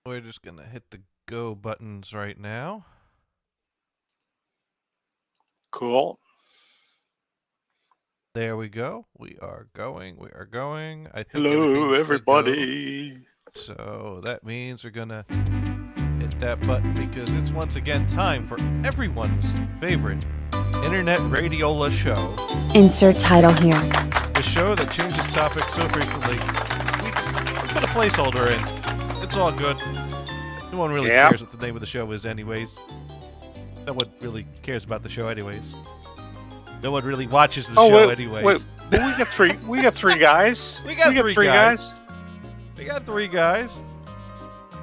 We're just going to hit the go buttons right now. Cool. There we go. We are going. I think Hello, everything's a go. everybody. So that means we're going to hit that button because it's once again time for everyone's favorite internet radiola show. Insert title here. The show that changes topics so frequently, we just put a placeholder in. It's all good. No one really cares what the name of the show is anyways. No one really cares about the show anyways. No one really watches the show anyways. Wait, we got three. We got three guys. We got three guys. We got three guys,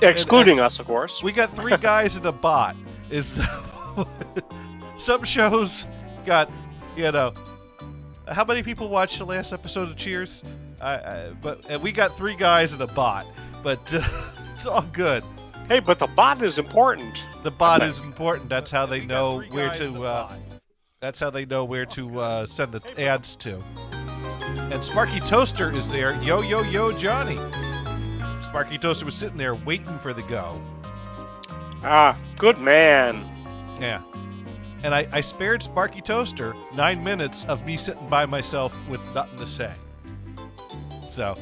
excluding us, of course. We got three guys and a bot. Is some shows got how many people watched the last episode of Cheers? But we got three guys and a bot. But it's all good. Hey, but the bot is important. The bot is important. That's how they know where to. That's how they know where to send the ads to. And Sparky Toaster is there. Yo, yo, yo, Johnny. Sparky Toaster was sitting there waiting for the go. Ah, good man. Yeah. And I spared Sparky Toaster 9 minutes of me sitting by myself with nothing to say. So,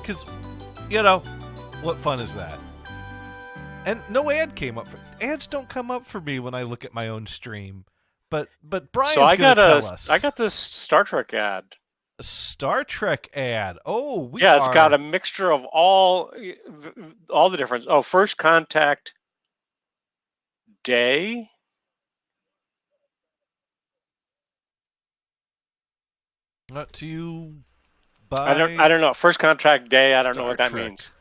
because, what fun is that? And no ad came up. Ads don't come up for me when I look at my own stream. But Brian's going to tell us. I got this Star Trek ad. A Star Trek ad. Oh, it's got a mixture of all the different. Oh, First Contact Day. Not to you. I don't know. First Contact Day. I don't know what that means.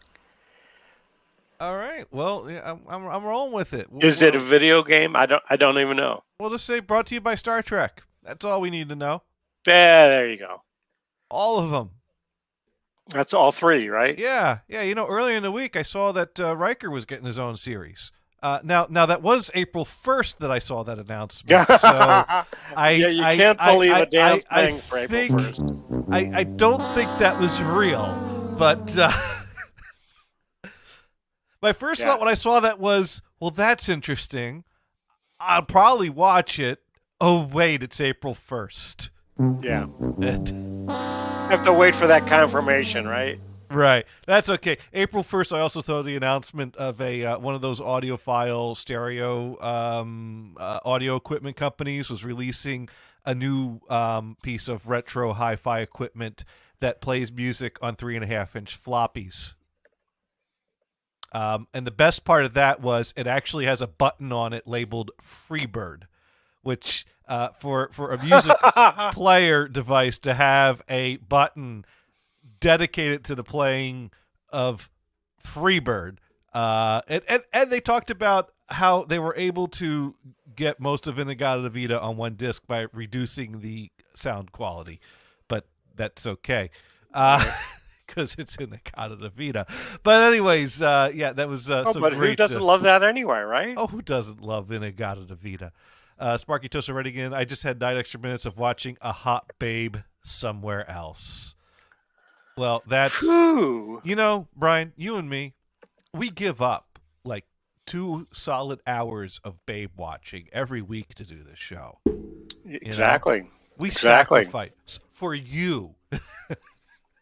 All right. Well, yeah, I'm rolling with it. Is it a video game? I don't even know. We'll just say brought to you by Star Trek. That's all we need to know. Yeah, there you go. All of them. That's all three, right? Yeah. Earlier in the week, I saw that Riker was getting his own series. Now that was April 1st that I saw that announcement. So you can't believe a damn thing for April 1st. I don't think that was real, but my first thought when I saw that was, well, that's interesting. I'll probably watch it. Oh, wait, it's April 1st. Yeah. Have to wait for that confirmation, right? Right. That's okay. April 1st, I also saw the announcement of one of those audiophile stereo audio equipment companies was releasing a new piece of retro hi-fi equipment that plays music on 3.5-inch floppies. And the best part of that was it actually has a button on it labeled Freebird, which for a music player device to have a button dedicated to the playing of Freebird. And they talked about how they were able to get most of In-A-Gadda-Da-Vida on one disc by reducing the sound quality. But that's okay. Because it's In-A-Gadda-Da-Vida. But anyways, that was some but great... who doesn't love that anyway, right? Oh, who doesn't love In-A-Gadda-Da-Vida? Sparky Toaster writing in, I just had 9 extra minutes of watching a hot babe somewhere else. Well, that's... Whew. Brian, you and me, we give up like 2 solid hours of babe watching every week to do this show. Exactly. We sacrifice for you.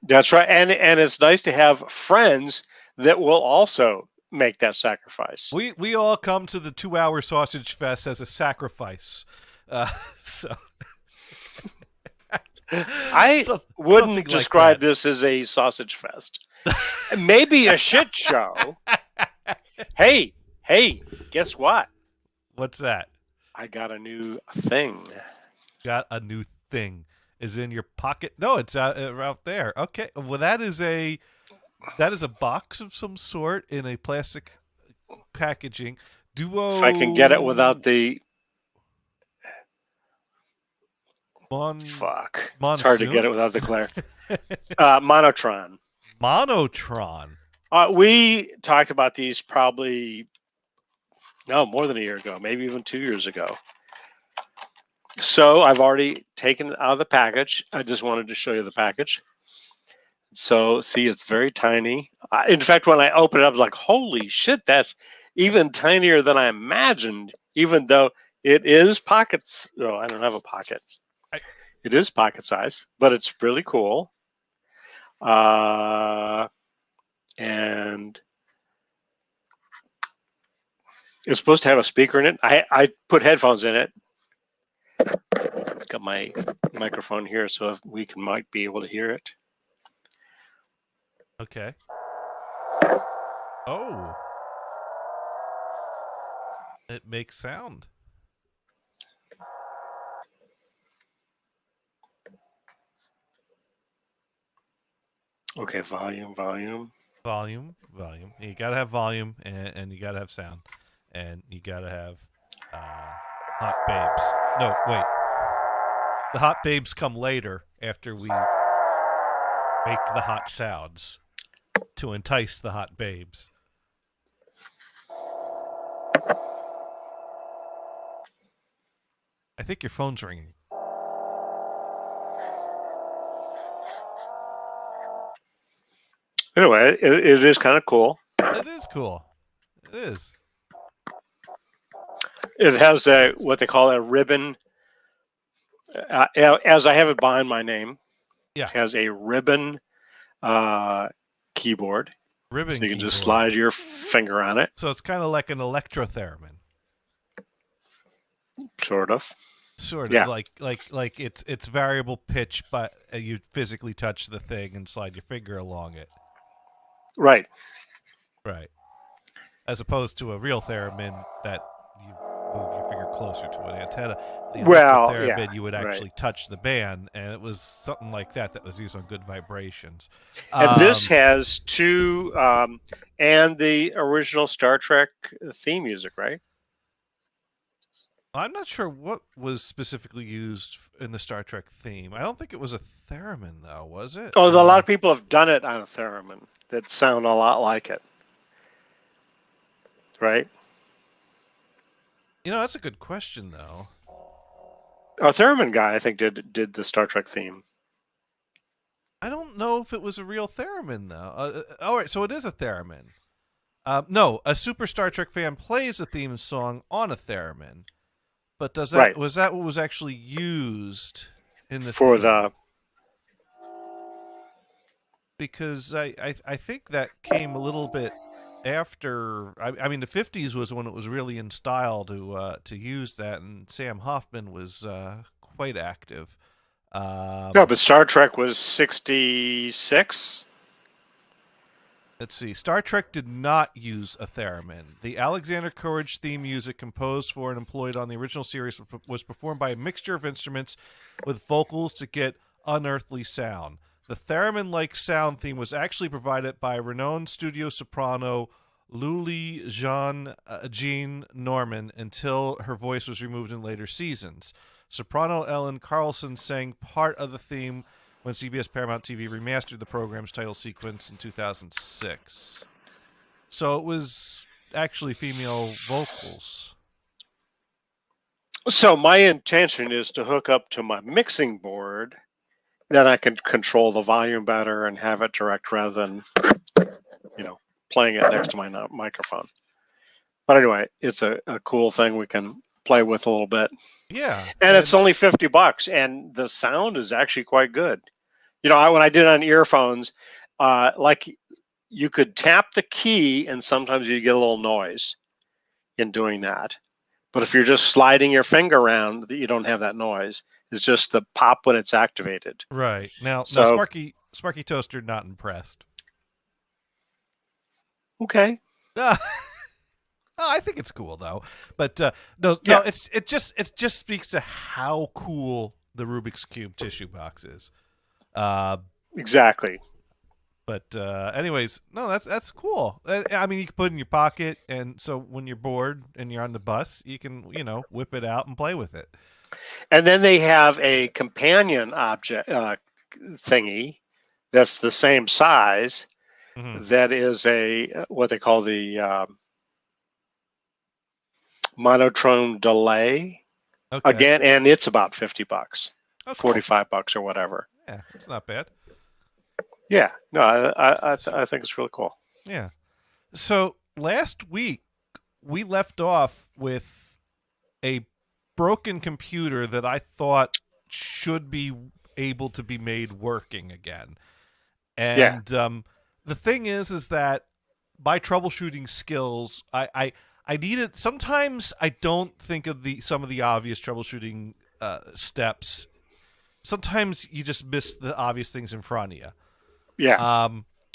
That's right. And it's nice to have friends that will also make that sacrifice. We all come to the 2-hour sausage fest as a sacrifice. So I wouldn't describe this as a sausage fest. Maybe a shit show. Hey, guess what? What's that? I got a new thing. Got a new thing. Is in your pocket? No, it's out there. Okay. Well, that is a box of some sort in a plastic packaging. Duo. If I can get it without the. Fuck. Monsoon? It's hard to get it without the glare. Monotron. Monotron. We talked about these probably more than a year ago, maybe even 2 years ago. So I've already taken it out of the package. I just wanted to show you the package. So, see, it's very tiny. In fact, when I opened it up, I was like, holy shit, that's even tinier than I imagined, even though it is pockets. Oh, I don't have a pocket. It is pocket size, but it's really cool. And it's supposed to have a speaker in it. I put headphones in it. Got my microphone here, so if we might be able to hear it. Okay. Oh. It makes sound. Okay, volume. Volume. You gotta have volume, and you gotta have sound, and you gotta have hot babes. No, wait. The hot babes come later after we make the hot sounds to entice the hot babes. I think your phone's ringing. Anyway, it is kind of cool. It is cool. It is. It has what they call a ribbon. As I have it behind my name, Yeah. it has a ribbon keyboard. Ribbon so you can keyboard. just slide your finger on it. So it's kind of like an electrotheremin. Sort of. Yeah. Like it's variable pitch, but you physically touch the thing and slide your finger along it. Right. As opposed to a real theremin that you move your finger closer to an antenna. The theremin, you would actually touch the band, and it was something like that was used on Good Vibrations. And this has two, and the original Star Trek theme music, right? I'm not sure what was specifically used in the Star Trek theme. I don't think it was a theremin, though, was it? Oh, a lot of people have done it on a theremin that sound a lot like it. Right? That's a good question, though. A theremin guy, I think, did the Star Trek theme. I don't know if it was a real theremin, though. All right, so it is a theremin. No, a Super Star Trek fan plays a theme song on a theremin. But was that what was actually used in the theme? Because I think that came a little bit after. I mean, the 50s was when it was really in style to use that, and Sam Hoffman was quite active. No, but Star Trek was 66. Let's see. Star Trek did not use a theremin. The Alexander Courage theme music composed for and employed on the original series was performed by a mixture of instruments with vocals to get unearthly sound. The theremin-like sound theme was actually provided by renowned studio soprano Luli Jean Norman until her voice was removed in later seasons. Soprano Ellen Carlson sang part of the theme when CBS Paramount TV remastered the program's title sequence in 2006. So it was actually female vocals. So my intention is to hook up to my mixing board, then I can control the volume better and have it direct rather than, playing it next to my microphone. But anyway, it's a cool thing we can play with a little bit. Yeah. And it's only $50, and the sound is actually quite good. When I did it on earphones, you could tap the key and sometimes you get a little noise in doing that. But if you're just sliding your finger around, you don't have that noise. It's just the pop when it's activated. Right. Now Sparky Toaster not impressed. Okay. I think it's cool though, but it just speaks to how cool the Rubik's Cube tissue box is. Exactly. But anyways, no, that's cool. I mean, you can put it in your pocket, and so when you're bored and you're on the bus, you can whip it out and play with it. And then they have a companion object thingy that's the same size. Mm-hmm. That is what they call the monotone delay. Okay. Again, and it's about $50, $45 or whatever. Yeah, it's not bad. Yeah, no, I think it's really cool. Yeah. So last week we left off with a broken computer that I thought should be able to be made working again. Yeah. And the thing is that my troubleshooting skills, I needed. Sometimes I don't think of some of the obvious troubleshooting steps. Sometimes you just miss the obvious things in front of you. Yeah.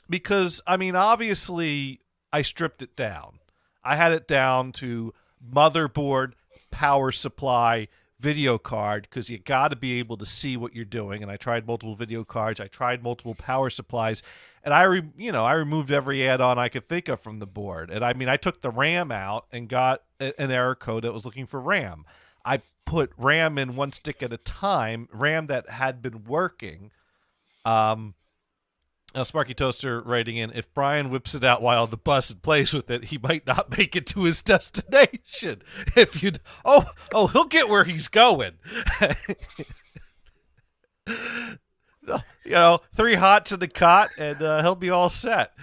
Because I mean, obviously, I stripped it down. I had it down to motherboard, power supply, video card, because you got to be able to see what you're doing. And I tried multiple video cards. I tried multiple power supplies, and I removed every add-on I could think of from the board. And I mean, I took the RAM out and got an error code that was looking for RAM. I put RAM in one stick at a time, RAM that had been working. Now, Sparky Toaster writing in, if Brian whips it out while on the bus and plays with it, he might not make it to his destination. If you, he'll get where he's going. 3 hots in the cot, and he'll be all set.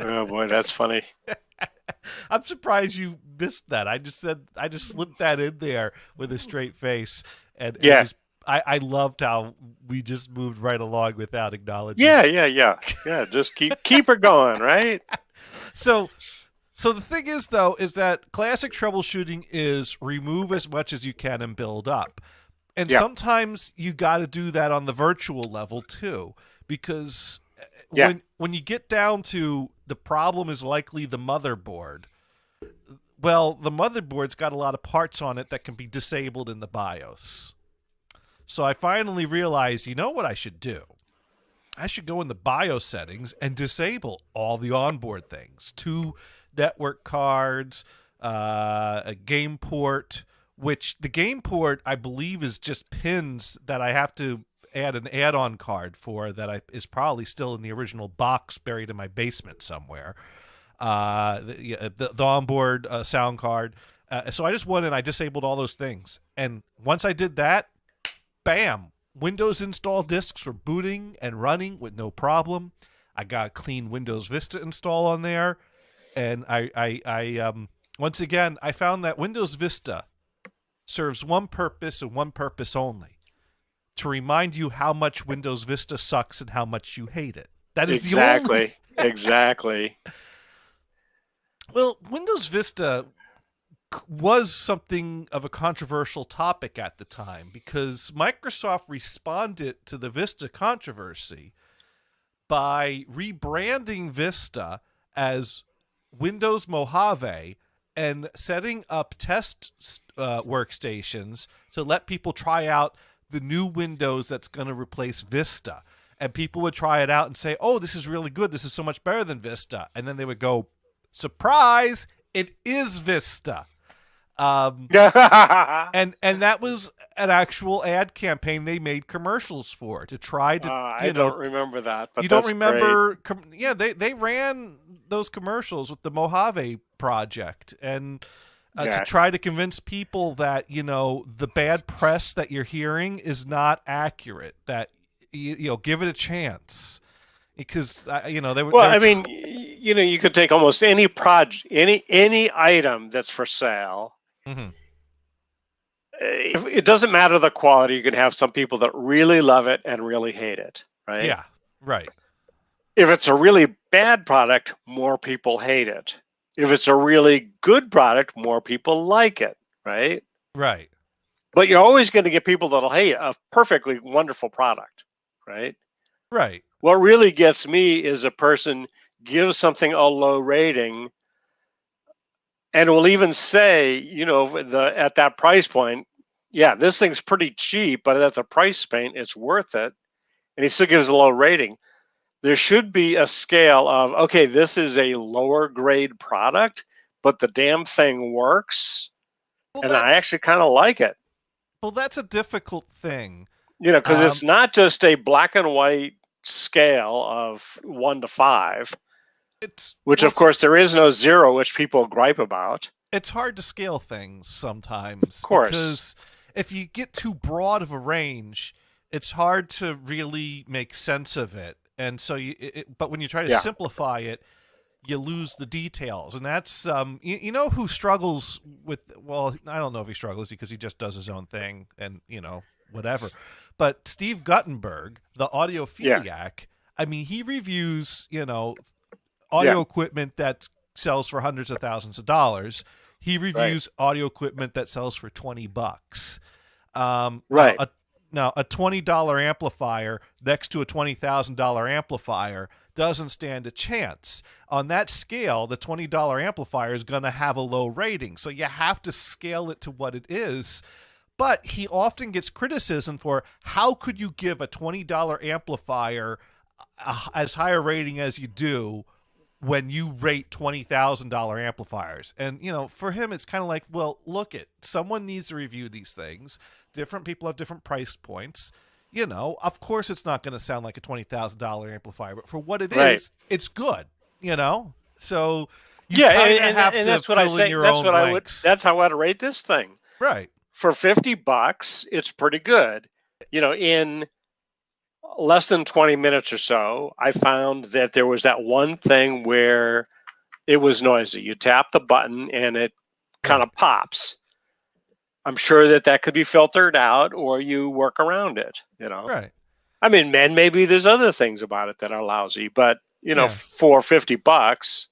Oh boy, that's funny. I'm surprised you missed that. I just slipped that in there with a straight face, and Yeah. it was, I loved how we just moved right along without acknowledging. Yeah. Just keep her going, right? So the thing is, though, is that classic troubleshooting is remove as much as you can and build up. And Yeah. sometimes you got to do that on the virtual level too, because Yeah. when you get down to the problem is likely the motherboard. Well, the motherboard's got a lot of parts on it that can be disabled in the BIOS. So I finally realized, you know what I should do? I should go in the BIOS settings and disable all the onboard things. 2 network cards, a game port, which the game port, I believe, is just pins that I have to add an add-on card for that is probably still in the original box buried in my basement somewhere. The onboard sound card. So I just went and I disabled all those things. And once I did that, bam, Windows install disks were booting and running with no problem. I got a clean Windows Vista install on there, and I once again I found that Windows Vista serves one purpose and one purpose only: to remind you how much Windows Vista sucks and how much you hate it. That is Exactly. Exactly. Well, Windows Vista was something of a controversial topic at the time because Microsoft responded to the Vista controversy by rebranding Vista as Windows Mojave and setting up test workstations to let people try out the new Windows that's going to replace Vista. And people would try it out and say, oh, this is really good. This is so much better than Vista. And then they would go, surprise, it is Vista. And that was an actual ad campaign they made commercials for to try to. I don't remember that. But you don't remember? Yeah, they ran those commercials with the Mojave project and to try to convince people that the bad press that you're hearing is not accurate. That give it a chance. Because they were. Well, I mean, you could take almost any project, any item that's for sale. Mm-hmm. It doesn't matter the quality. You can have some people that really love it and really hate it, right? Yeah, right. If it's a really bad product, more people hate it. If it's a really good product, more people like it, right? Right. But you're always going to get people that'll hate a perfectly wonderful product, right? Right. What really gets me is a person gives something a low rating and will even say, at that price point, yeah, this thing's pretty cheap, but at the price point, it's worth it. And he still gives a low rating. There should be a scale of, okay, this is a lower grade product, but the damn thing works. Well, and I actually kind of like it. Well, that's a difficult thing. Because it's not just a black and white scale of 1 to 5. Of course, there is no 0, which people gripe about. It's hard to scale things sometimes. Of course. Because if you get too broad of a range, it's hard to really make sense of it. And so but when you try to Yeah. simplify it, you lose the details. And that's you know who struggles with, well, I don't know if he struggles because he just does his own thing and whatever. But Steve Guttenberg, the audiophiliac, I mean, he reviews, audio equipment that sells for hundreds of thousands of dollars. He reviews audio equipment that sells for $20. Right. Now, a $20 amplifier next to a $20,000 amplifier doesn't stand a chance. On that scale, the $20 amplifier is going to have a low rating. So you have to scale it to what it is. But he often gets criticism for how could you give a $20 amplifier as high a rating as you do when you rate $20,000 amplifiers. And, for him, it's kind of like, well, someone needs to review these things. Different people have different price points. Of course it's not going to sound like a $20,000 amplifier, but for what it is, it's good, So you have to that's what I fill say. in your That's own what blanks. that's how I'd rate this thing. Right. For $50, it's pretty good. In less than 20 minutes or so, I found that there was that one thing where it was noisy. You tap the button and it kind of pops. I'm sure that could be filtered out, or you work around it, Right. I mean, maybe there's other things about it that are lousy, but for $50,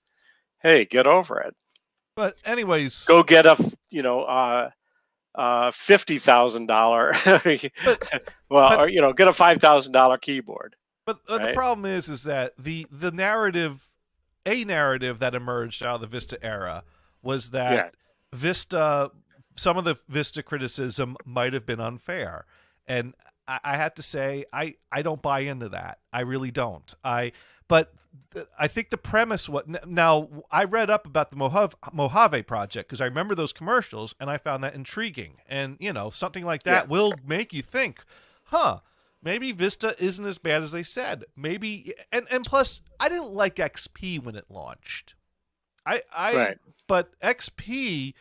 hey, get over it. But anyways, go get a $50,000 get a $5,000 keyboard. But the problem is that the narrative that emerged out of the Vista era was that Vista, some of the Vista criticism might have been unfair. And I have to say, I don't buy into that. I really don't. But I think the premise, now I read up about the Mojave project because I remember those commercials and I found that intriguing. And, something like that will make you think, maybe Vista isn't as bad as they said. Maybe, and plus, I didn't like XP when it launched. But XP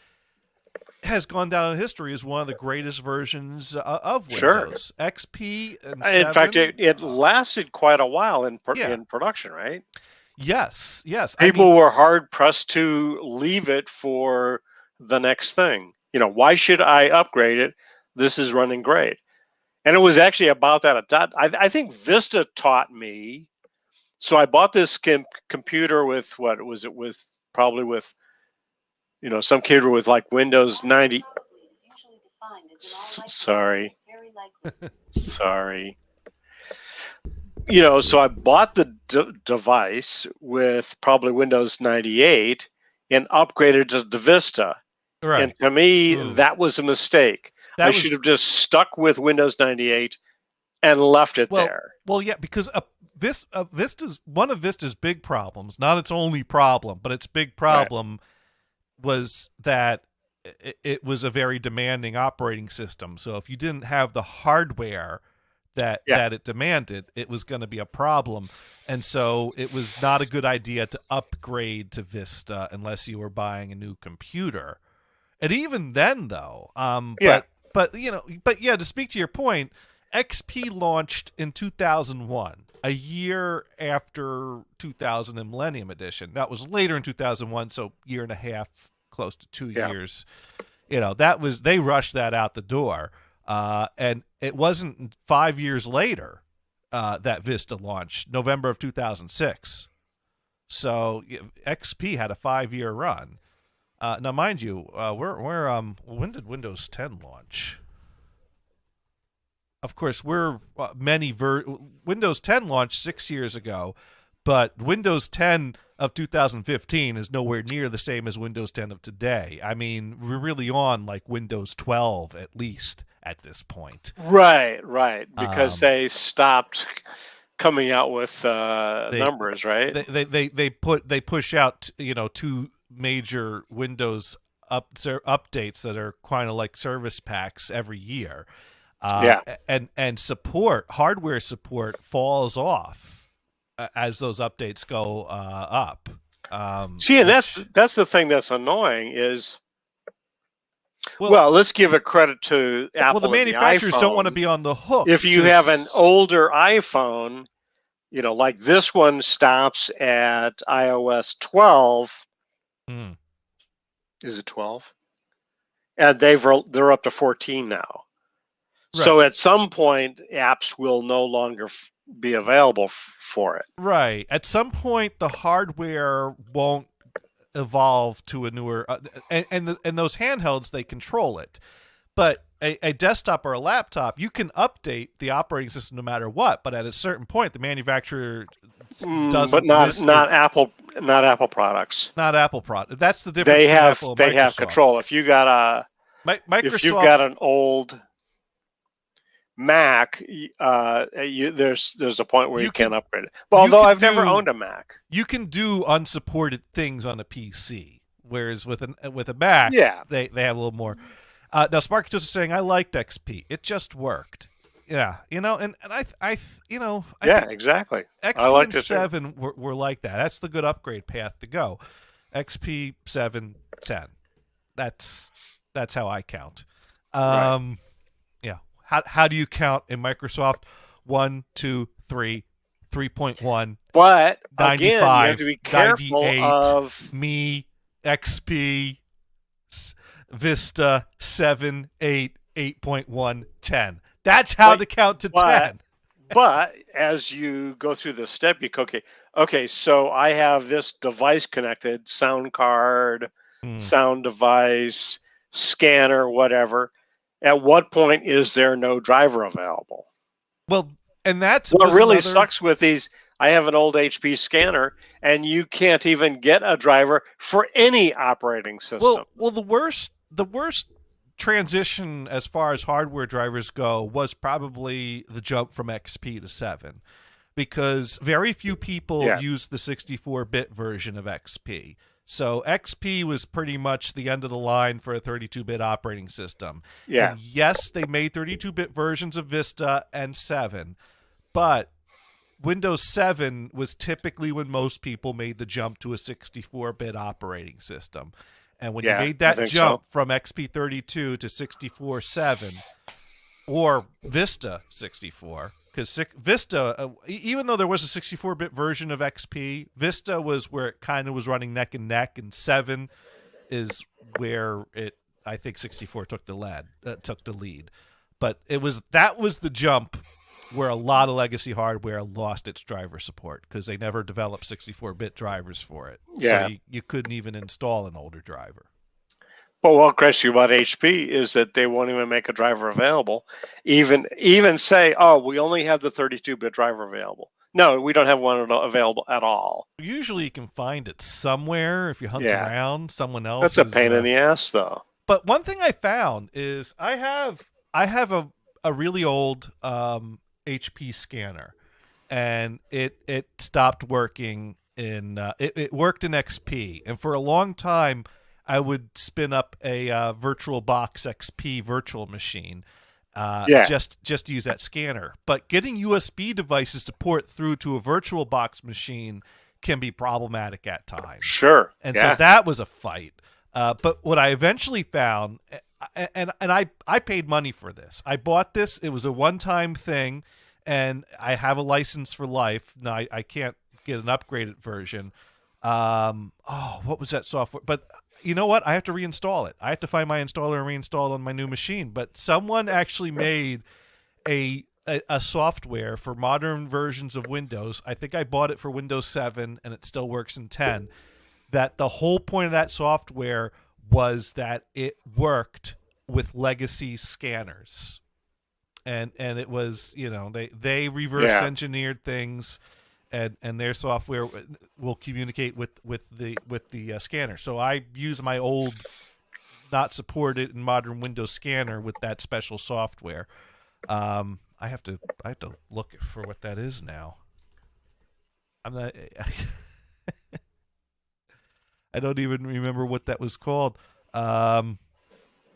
has gone down in history as one of the greatest versions of Windows. Sure. XP and 7, in fact, it lasted quite a while in production, right? Yes. People were hard pressed to leave it for the next thing. Why should I upgrade it? This is running great. And it was actually about that. I think Vista taught me. So I bought this computer with some computer with like Windows 90. Sorry. So I bought the device with probably Windows 98 and upgraded to the Vista. Right. And to me, that was a mistake. I should have just stuck with Windows 98 and left it there. Well, yeah, because Vista's one of Vista's big problems, not its only problem, but its big problem was that it was a very demanding operating system. So if you didn't have the hardware that it demanded, it was going to be a problem. And so it was not a good idea to upgrade to Vista unless you were buying a new computer. And even then, though, to speak to your point, XP launched in 2001, a year after 2000 and Millennium Edition. That was later in 2001, so year and a half, close to 2 years. They rushed that out the door. And it wasn't 5 years later that Vista launched, November of 2006. So XP had a 5-year run. Now, mind you, when did Windows 10 launch? Of course, Windows 10 launched 6 years ago, but Windows 10 of 2015 is nowhere near the same as Windows 10 of today. I mean, we're really on like Windows 12 at least at this point. Right. Because they stopped coming out with numbers, right? They push out, 2 major Windows updates that are kind of like service packs every year. And hardware support falls off as those updates go up. And that's the thing that's annoying is Well, let's give a credit to Apple. Well, the and manufacturers don't want to iPhone. be on the hook. If you have an older iPhone, like this one stops at iOS 12. Hmm. Is it 12? And they're up to 14 now. Right. So at some point, apps will no longer be available for it. Right. At some point, the hardware won't evolve to a newer, and those handhelds, they control it. But a desktop or a laptop, you can update the operating system no matter what. But at a certain point, the manufacturer doesn't. But not Apple products. Not Apple product. That's the difference. They have control. If you got an old Mac, there's a point where you can't upgrade it. But although I've never owned a Mac, you can do unsupported things on a PC, whereas with a Mac, they have a little more. Now, Sparky is saying, I liked XP. It just worked. Yeah, and I think exactly. XP I liked and 7 were like that. That's the good upgrade path to go. XP 7 10. That's how I count. Right. Yeah. How do you count in Microsoft? 1, 2, 3, 3.1. But 95, again, you have to be careful 98, of me, XP, Vista 7, 8, 8.1, 10. That's how to count to 10. But as you go through the step, you go, okay, so I have this device connected, sound card, sound device, scanner, whatever. At what point is there no driver available? Well, and that's what really sucks with these. I have an old HP scanner, and you can't even get a driver for any operating system. Well, the worst transition as far as hardware drivers go was probably the jump from XP to 7, because very few people use the 64-bit version of XP. So XP was pretty much the end of the line for a 32-bit operating system. Yeah. And yes, they made 32-bit versions of Vista and 7, but Windows 7 was typically when most people made the jump to a 64-bit operating system. And when you made that jump from XP32 to 64.7 or Vista 64, because Vista, even though there was a 64-bit version of XP, Vista was where it kind of was running neck and neck, and 7 is where I think 64 took the lead. But that was the jump where a lot of legacy hardware lost its driver support because they never developed 64-bit drivers for it. Yeah. So you couldn't even install an older driver. But what crushes you about HP is that they won't even make a driver available. Even say, oh, we only have the 32-bit driver available. No, we don't have one available at all. Usually you can find it somewhere if you hunt around. Someone else. That's a pain in the ass, though. But one thing I found is I have a really old HP scanner, and it stopped working it worked in XP, and for a long time I would spin up a VirtualBox XP virtual machine just to use that scanner. But getting USB devices to port through to a VirtualBox machine can be problematic at times. Sure. And so that was a fight. But what I eventually found, and I paid money for this. I bought this. It was a one-time thing, and I have a license for life. Now, I can't get an upgraded version. What was that software? But you know what? I have to reinstall it. I have to find my installer and reinstall it on my new machine. But someone actually made a software for modern versions of Windows. I think I bought it for Windows 7, and it still works in 10. That the whole point of that software was that it worked with legacy scanners. And it was, they reverse engineered things, and their software will communicate with the scanner. So I use my old, not supported in modern Windows scanner with that special software. I have to look for what that is now. I'm not. I don't even remember what that was called.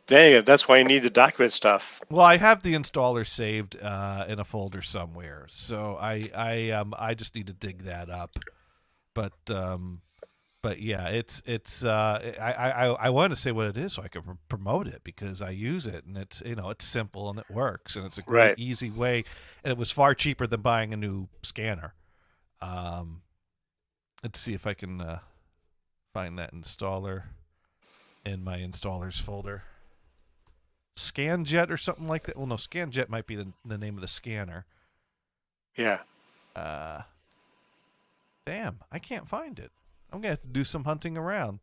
Dang it, that's why you need the document stuff. Well, I have the installer saved in a folder somewhere, so I just need to dig that up. But but yeah, I wanted to say what it is so I could promote it because I use it and it's simple and it works and it's a great Right. easy way, and it was far cheaper than buying a new scanner. Um, let's see if I can find that installer in my installers folder. ScanJet or something like that. Well, no, ScanJet might be the name of the scanner. Yeah. Damn, I can't find it. I'm gonna have to do some hunting around.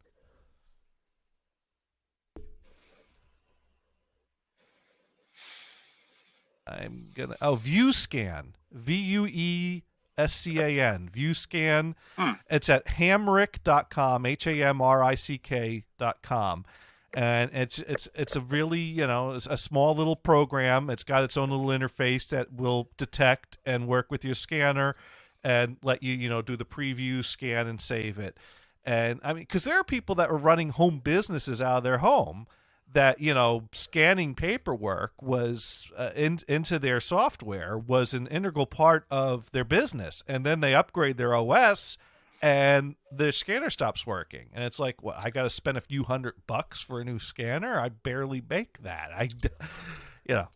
ViewScan, VueScan, ViewScan. Hmm. It's at hamrick.com, HAMRICK.com. And it's a really, it's a small little program. It's got its own little interface that will detect and work with your scanner and let you, do the preview, scan, and save it. And I mean, because there are people that are running home businesses out of their home that, scanning paperwork was into their software was an integral part of their business. And then they upgrade their OS and the scanner stops working. And it's like, what, I got to spend a few $100 for a new scanner? I barely make that.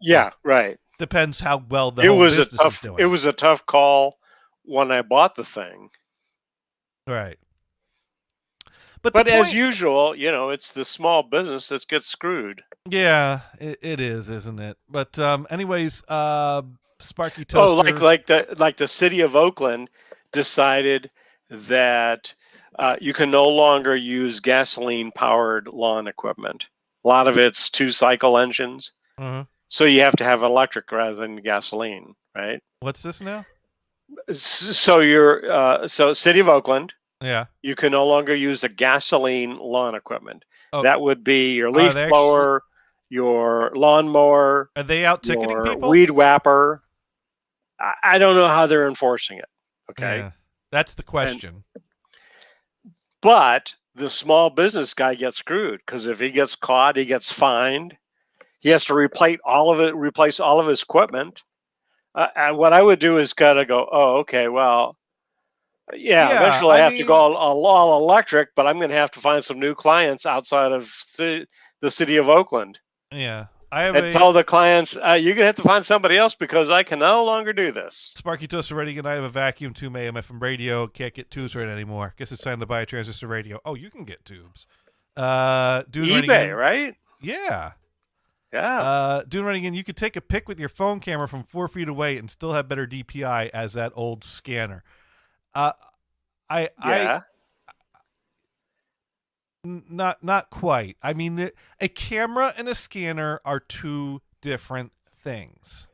Yeah, right. Depends how well the home business is doing. It was a tough call when I bought the thing. Right. But as usual, it's the small business that gets screwed. Yeah, it is, isn't it? But anyways, Sparky Toaster. Oh, like the city of Oakland decided that you can no longer use gasoline-powered lawn equipment. A lot of it's 2-cycle engines, so you have to have electric rather than gasoline, right? What's this now? So city of Oakland. Yeah. You can no longer use a gasoline lawn equipment. Oh. That would be your leaf blower, your lawnmower. Are they out ticketing your people? Weed whapper. I don't know how they're enforcing it. Okay. Yeah, that's the question. But the small business guy gets screwed because if he gets caught, he gets fined. He has to replace all of his equipment. What I would do is kind of go, oh, okay, well, eventually I have to go all electric, but I'm going to have to find some new clients outside of the city of Oakland. Yeah. Tell the clients, you're going to have to find somebody else because I can no longer do this. Sparky Toaster Redding, I have a vacuum tube AMFM radio. Can't get tubes right anymore. Guess it's time to buy a transistor radio. Oh, you can get tubes. eBay, right? Yeah. Yeah. Doing running in, you could take a pic with your phone camera from 4 feet away and still have better DPI as that old scanner. Not quite. I mean, a camera and a scanner are two different things.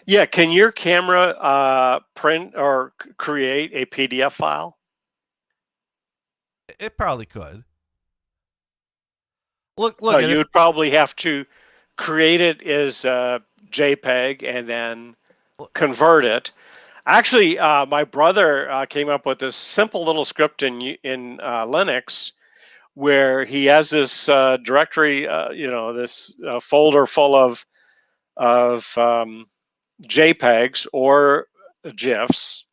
Yeah, can your camera print or create a PDF file? It probably could. Look. You would probably have to create it as JPEG and then convert it. Actually, my brother came up with this simple little script in Linux, where he has this directory, this folder full of JPEGs or GIFs.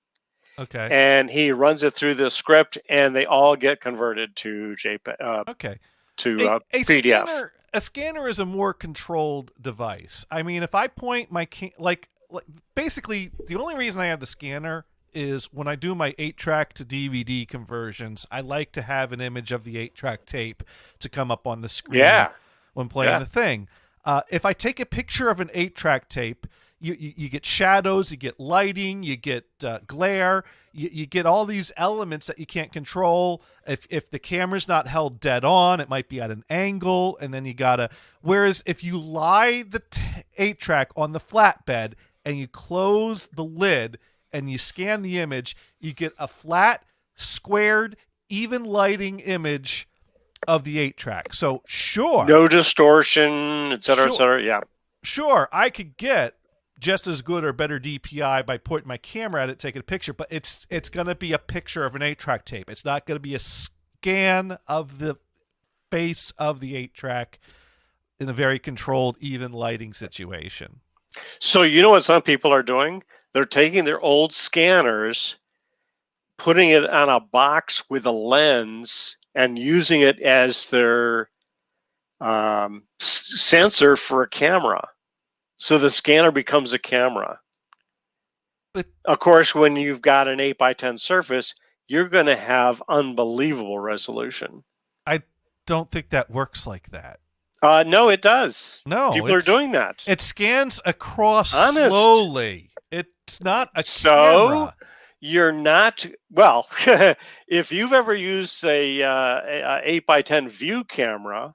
Okay. And he runs it through this script, and they all get converted to JPEG. Okay. To PDF. A scanner is a more controlled device. I mean, if I point my basically, the only reason I have the scanner is when I do my 8-track to DVD conversions, I like to have an image of the 8-track tape to come up on the screen when playing the thing. If I take a picture of an 8-track tape, you get shadows, you get lighting, you get glare, you get all these elements that you can't control. If the camera's not held dead on, it might be at an angle, and then you gotta. Whereas if you lie the 8-track on the flatbed and you close the lid and you scan the image, you get a flat, squared, even lighting image of the 8-track. So sure, no distortion, et cetera, et cetera. Yeah, sure, I could get just as good or better DPI by pointing my camera at it, taking a picture, but it's going to be a picture of an 8-track tape. It's not going to be a scan of the face of the 8-track in a very controlled, even lighting situation. So you know what some people are doing? They're taking their old scanners, putting it on a box with a lens, and using it as their sensor for a camera. So the scanner becomes a camera. But of course, when you've got an 8x10 surface, you're going to have unbelievable resolution. I don't think that works like that. No, it does. No, people are doing that. It scans across Honest. slowly. It's not a So camera. you're not well. If you've ever used a 8x10 view camera,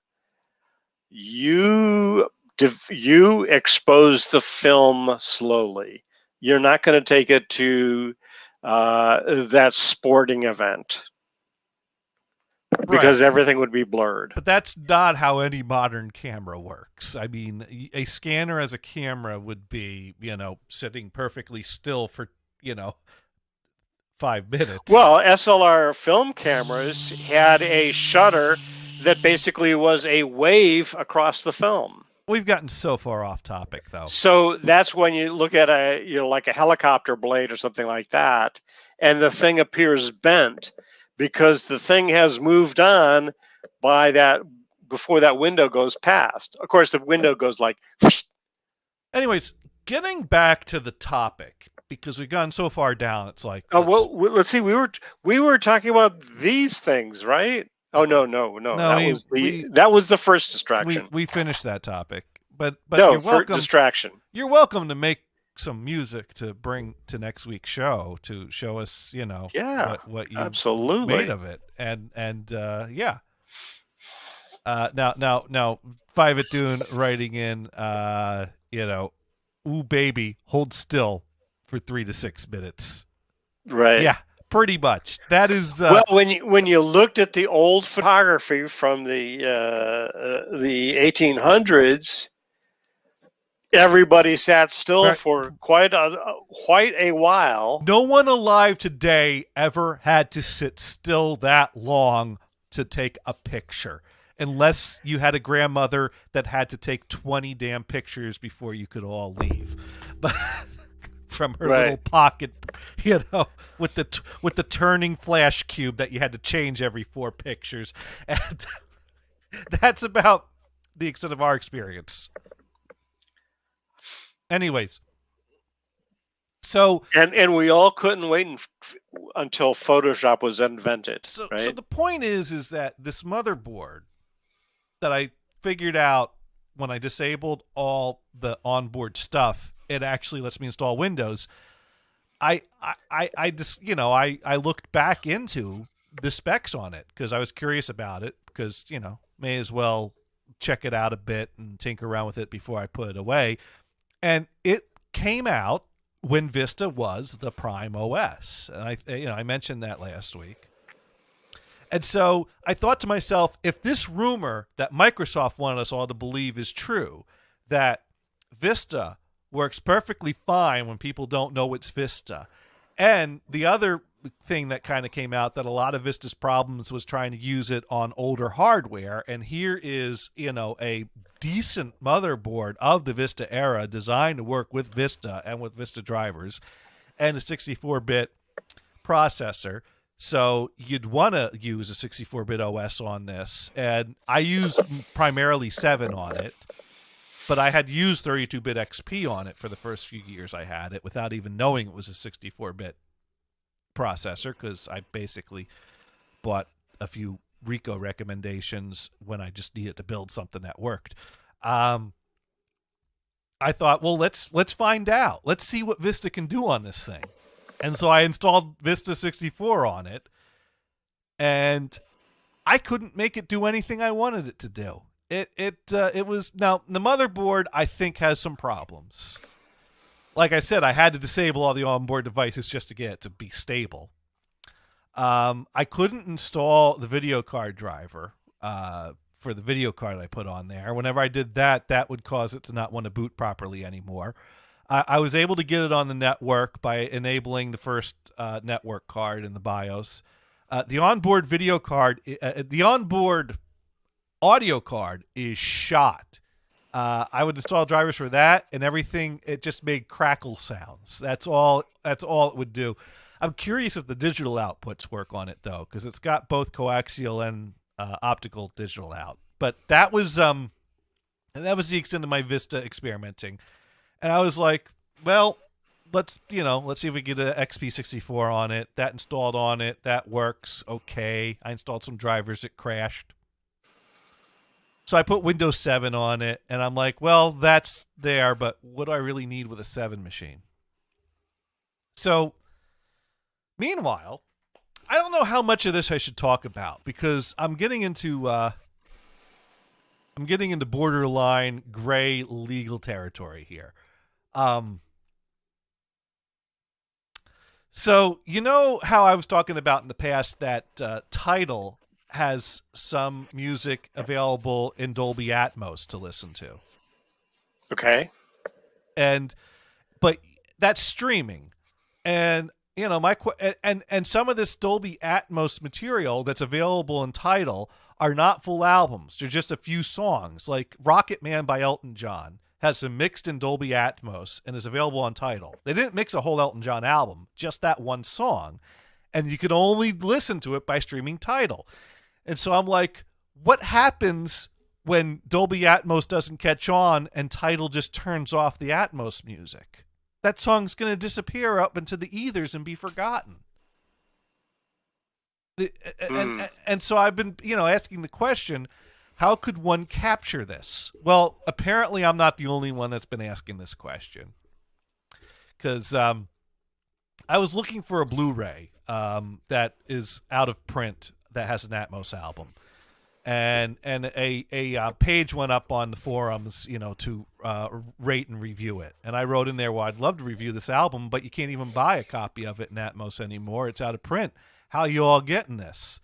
you expose the film slowly. You're not going to take it to that sporting event because everything would be blurred. But that's not how any modern camera works. I mean, a scanner as a camera would be, sitting perfectly still for, 5 minutes. Well, SLR film cameras had a shutter that basically was a wave across the film. We've gotten so far off topic, though. So that's when you look at like a helicopter blade or something like that, and the thing appears bent because the thing has moved on by that before that window goes past. Of course, the window goes like. Anyways, getting back to the topic, because we've gone so far down, it's like. Well, let's see. We were talking about these things, right? Oh no! That was the first distraction. We finished that topic, but no, you're welcome. Distraction. You're welcome to make some music to bring to next week's show to show us, what you absolutely made of it, and yeah. Now, Five at Dune writing in, ooh baby, hold still for 3 to 6 minutes. Right. Yeah. Pretty much. That is well. When you looked at the old photography from the 1800s, everybody sat still for quite a while. No one alive today ever had to sit still that long to take a picture, unless you had a grandmother that had to take 20 damn pictures before you could all leave. But from her little pocket, with the turning flash cube that you had to change every 4 pictures, and that's about the extent of our experience. Anyways, so and we all couldn't wait until Photoshop was invented. So right? So the point is that this motherboard that I figured out when I disabled all the onboard stuff, it actually lets me install Windows. I just I looked back into the specs on it because I was curious about it, because may as well check it out a bit and tinker around with it before I put it away. And it came out when Vista was the prime OS, and I mentioned that last week. And so I thought to myself, if this rumor that Microsoft wanted us all to believe is true, that Vista works perfectly fine when people don't know it's Vista. And the other thing that kind of came out, that a lot of Vista's problems was trying to use it on older hardware. And here is, a decent motherboard of the Vista era designed to work with Vista and with Vista drivers and a 64-bit processor. So you'd want to use a 64-bit OS on this. And I used primarily 7 on it. But I had used 32-bit XP on it for the first few years I had it without even knowing it was a 64-bit processor, because I basically bought a few Ricoh recommendations when I just needed to build something that worked. I thought, well, let's find out. Let's see what Vista can do on this thing. And so I installed Vista 64 on it, and I couldn't make it do anything I wanted it to do. It was, now the motherboard I think has some problems. Like I said, I had to disable all the onboard devices just to get it to be stable. I couldn't install the video card driver for the video card I put on there. Whenever I did that, that would cause it to not want to boot properly anymore. I was able to get it on the network by enabling the first network card in the BIOS. The onboard video card, the onboard audio card is shot. I would install drivers for that, and everything, it just made crackle sounds. That's all it would do. I'm curious if the digital outputs work on it though, because it's got both coaxial and optical digital out. But that was the extent of my Vista experimenting, and I was like, well, let's see if we get an XP64 on it. That installed on it, that works okay. I installed some drivers, it crashed. So I put Windows 7 on it, and I'm like, well, that's there, but what do I really need with a 7 machine? So, meanwhile, I don't know how much of this I should talk about because I'm getting into borderline gray legal territory here. So you know how I was talking about in the past that Tidal has some music available in Dolby Atmos to listen to. Okay. But that's streaming. And and some of this Dolby Atmos material that's available in Tidal are not full albums. They're just a few songs. Like Rocket Man by Elton John has been mixed in Dolby Atmos and is available on Tidal. They didn't mix a whole Elton John album, just that one song. And you can only listen to it by streaming Tidal. And so I'm like, what happens when Dolby Atmos doesn't catch on and Tidal just turns off the Atmos music? That song's going to disappear up into the ethers and be forgotten. And so I've been, asking the question, how could one capture this? Well, apparently I'm not the only one that's been asking this question. Because I was looking for a Blu-ray that is out of print that has an Atmos album. And a page went up on the forums, to rate and review it. And I wrote in there, well, I'd love to review this album, but you can't even buy a copy of it in Atmos anymore. It's out of print. How are you all getting this?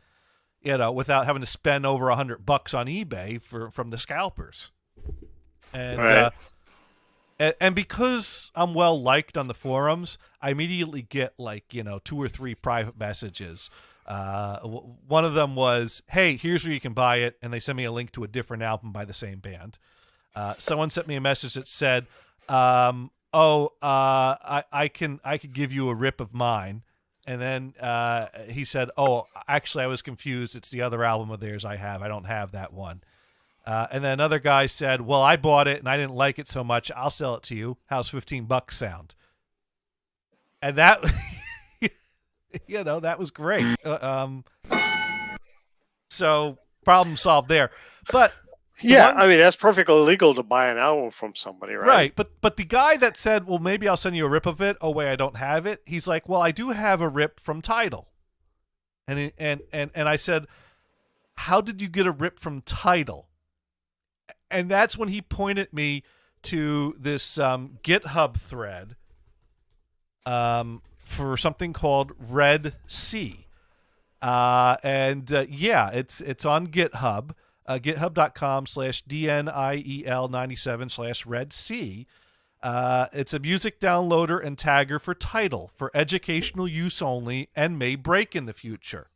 Without having to spend over $100 on eBay from the scalpers. And right. And because I'm well liked on the forums, I immediately get 2 or 3 private messages. One of them was, hey, here's where you can buy it. And they sent me a link to a different album by the same band. Someone sent me a message that said, I could give you a rip of mine. And then he said, oh, actually, I was confused. It's the other album of theirs I have. I don't have that one. And then another guy said, well, I bought it and I didn't like it so much. I'll sell it to you. How's $15 sound? And that... that was great. So problem solved there. But that's perfectly legal to buy an album from somebody, right? Right. But the guy that said, well, maybe I'll send you a rip of it. Oh, wait, I don't have it. He's like, well, I do have a rip from Tidal. And I said, how did you get a rip from Tidal? And that's when he pointed me to this GitHub thread for something called Red C. It's on GitHub, github.com/DNIEL97/Red C. It's a music downloader and tagger for Tidal for educational use only and may break in the future.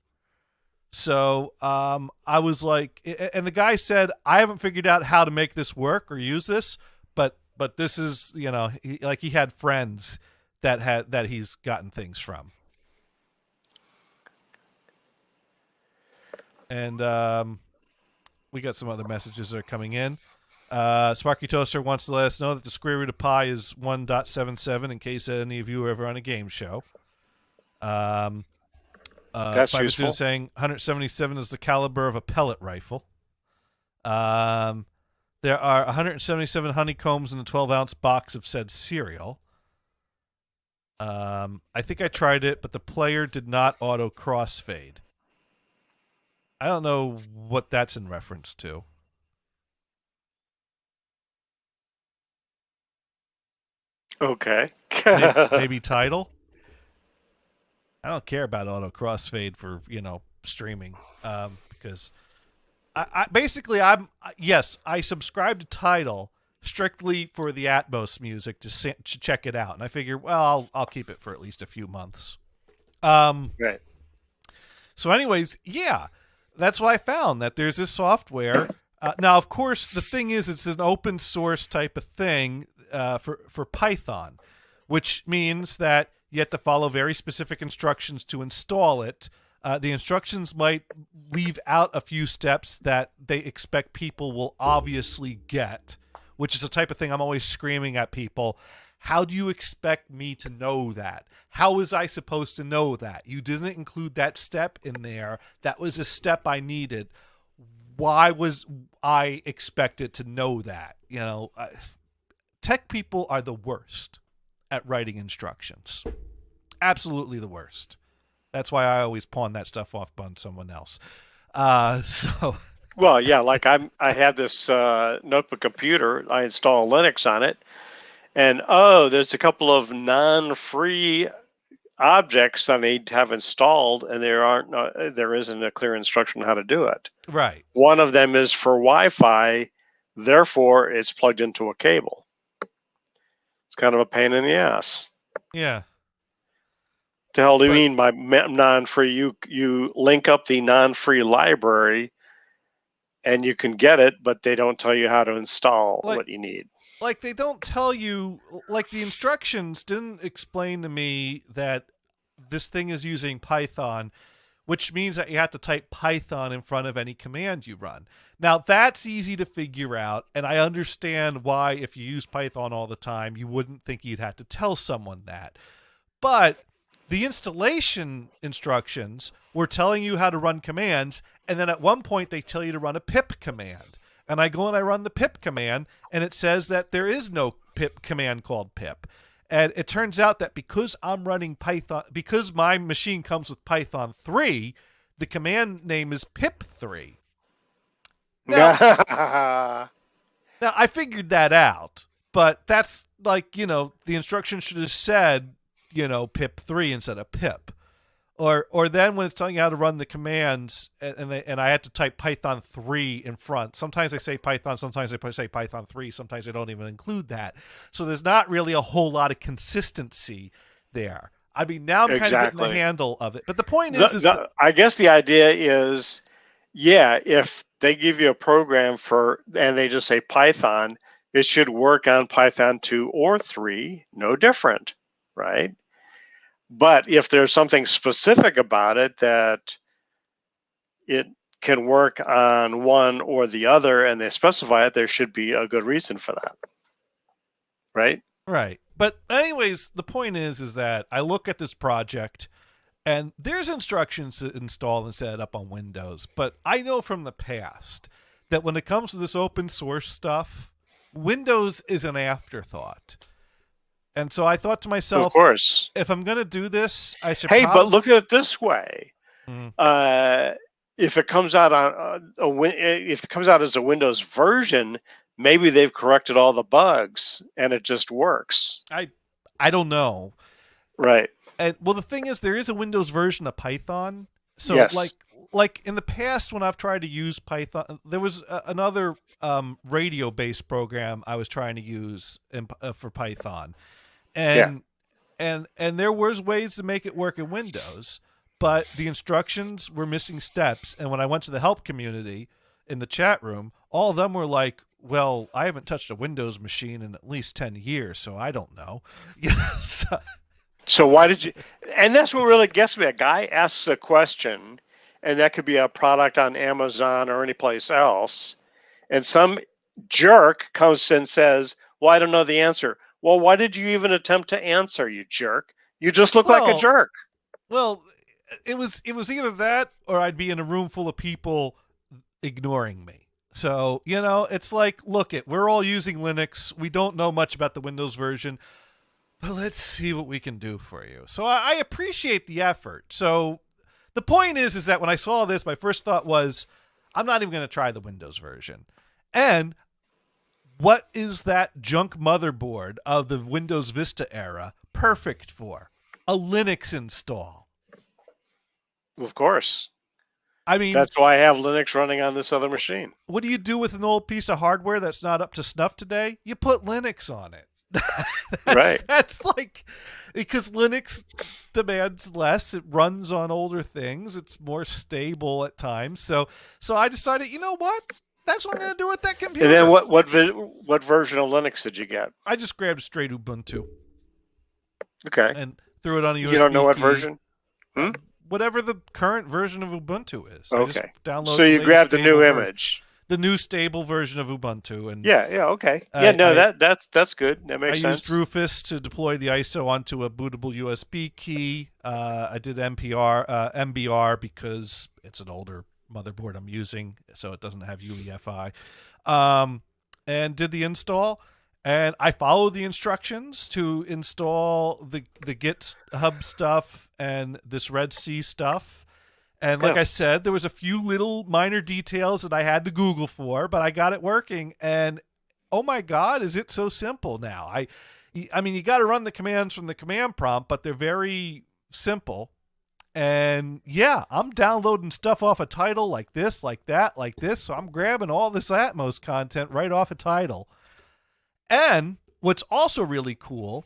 So I was like, and the guy said, I haven't figured out how to make this work or use this, but this is, he had friends that he's gotten things from. And we got some other messages that are coming in. Sparky Toaster wants to let us know that the square root of pi is 1.77 in case any of you are ever on a game show. That's useful. Saying 177 is the caliber of a pellet rifle. There are 177 honeycombs in a 12-ounce box of said cereal. I think I tried it, but the player did not auto crossfade. I don't know what that's in reference to. Okay. maybe Tidal. I don't care about auto crossfade for streaming because I subscribe to Tidal strictly for the Atmos music to check it out, and I figure, well, I'll keep it for at least a few months. Right. So, anyways, that's what I found, that there's this software. Now, of course, the thing is, it's an open source type of thing for Python, which means that You have to follow very specific instructions to install it. The instructions might leave out a few steps that they expect people will obviously get, which is the type of thing I'm always screaming at people. How do you expect me to know that? How was I supposed to know that? You didn't include that step in there. That was a step I needed. Why was I expected to know that? Tech people are the worst at writing instructions. Absolutely the worst. That's why I always pawn that stuff off on someone else. Well, yeah, like I have this notebook computer. I install Linux on it, and there's a couple of non-free objects I need to have installed, and there isn't a clear instruction on how to do it. Right. One of them is for Wi-Fi, therefore it's plugged into a cable. It's kind of a pain in the ass. Yeah. The hell do you mean by non-free? You link up the non-free library, and you can get it, but they don't tell you how to install what you need. Like, they don't tell you, like, the instructions didn't explain to me that this thing is using Python, which means that you have to type Python in front of any command you run. Now, that's easy to figure out, and I understand why, if you use Python all the time, you wouldn't think you'd have to tell someone that. But the installation instructions were telling you how to run commands, and then at one point they tell you to run a pip command. And I go and I run the pip command, and it says that there is no pip command called pip. And it turns out that because I'm running Python, because my machine comes with Python 3, the command name is pip3. Now, I figured that out, but that's like, the instruction should have said, pip3 instead of pip. Or then when it's telling you how to run the commands, and I had to type Python 3 in front. Sometimes I say Python, sometimes I say Python 3, sometimes I don't even include that. So there's not really a whole lot of consistency there. I mean, now I'm kind of getting the handle of it. But the point is I guess the idea is, if they give you a program and they just say Python, it should work on Python 2 or 3, no different, right? But if there's something specific about it that it can work on one or the other and they specify it, there should be a good reason for that. Right? Right. But anyways, the point is that I look at this project and there's instructions to install and set it up on Windows. But I know from the past that when it comes to this open source stuff, Windows is an afterthought. And so I thought to myself, of course, if I'm going to do this, I should. But look at it this way: if it comes out on if it comes out as a Windows version, maybe they've corrected all the bugs and it just works. I don't know. Right. And well, the thing is, there is a Windows version of Python. So yes. like in the past, when I've tried to use Python, there was another radio-based program I was trying to use for Python. And there was ways to make it work in Windows, but the instructions were missing steps. And when I went to the help community in the chat room, all of them were like, well, I haven't touched a Windows machine in at least 10 years, so I don't know. So why did you? And that's what really gets me. A guy asks a question, and that could be a product on Amazon or any place else, and some jerk comes and says, well, I don't know the answer. Well, why did you even attempt to answer, you jerk? You just look like a jerk. Well, it was either that or I'd be in a room full of people ignoring me. So, it's like, we're all using Linux. We don't know much about the Windows version, but let's see what we can do for you. So I appreciate the effort. So the point is that when I saw this, my first thought was, I'm not even going to try the Windows version. And what is that junk motherboard of the Windows Vista era perfect for? A Linux install. Of course. I mean, that's why I have Linux running on this other machine. What do you do with an old piece of hardware that's not up to snuff today? You put Linux on it. Right. That's like, because Linux demands less. It runs on older things. It's more stable at times. So I decided, you know what? That's what I'm going to do with that computer. And then what version of Linux did you get? I just grabbed straight Ubuntu. Okay. And Threw it on a USB You don't know what key. version? Whatever the current version of Ubuntu is. I Okay. just download So the you latest grabbed the stable new version. image. The new stable version of Ubuntu, and Yeah. Okay. Yeah. No, that's good. That I makes sense. used Rufus to deploy the ISO onto a bootable USB key. I did MBR because it's an older motherboard I'm using, so it doesn't have UEFI. And did the install. And I followed the instructions to install the GitHub stuff and this Red Sea stuff. And like I said, there was a few little minor details that I had to Google for, but I got it working. And oh my God, is it so simple now? I mean, you got to run the commands from the command prompt, but they're very simple. And yeah, I'm downloading stuff off a Tidal like this, like that, like this. So I'm grabbing all this Atmos content right off a Tidal. And what's also really cool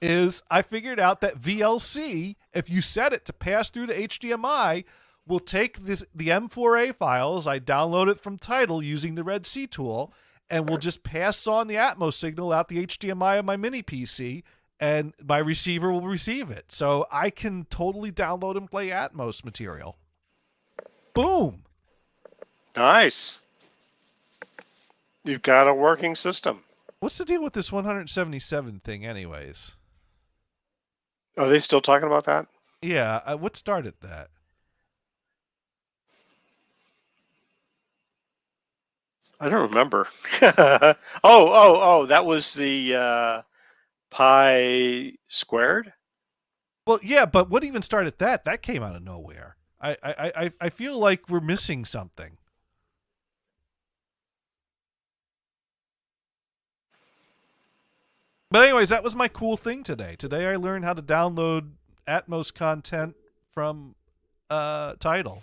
is I figured out that VLC, if you set it to pass through to HDMI, will take the M4A files. I download it from Tidal using the Red Sea tool, and will just pass on the Atmos signal out the HDMI of my mini PC, and my receiver will receive it. So I can totally download and play Atmos material. Boom. Nice. You've got a working system. What's the deal with this 177 thing anyways? Are they still talking about that? Yeah, what started that? I don't remember. oh, that was the pi squared? Well, yeah, but what even started that? That came out of nowhere. I feel like we're missing something. But anyways, that was my cool thing today. Today I learned how to download Atmos content from Tidal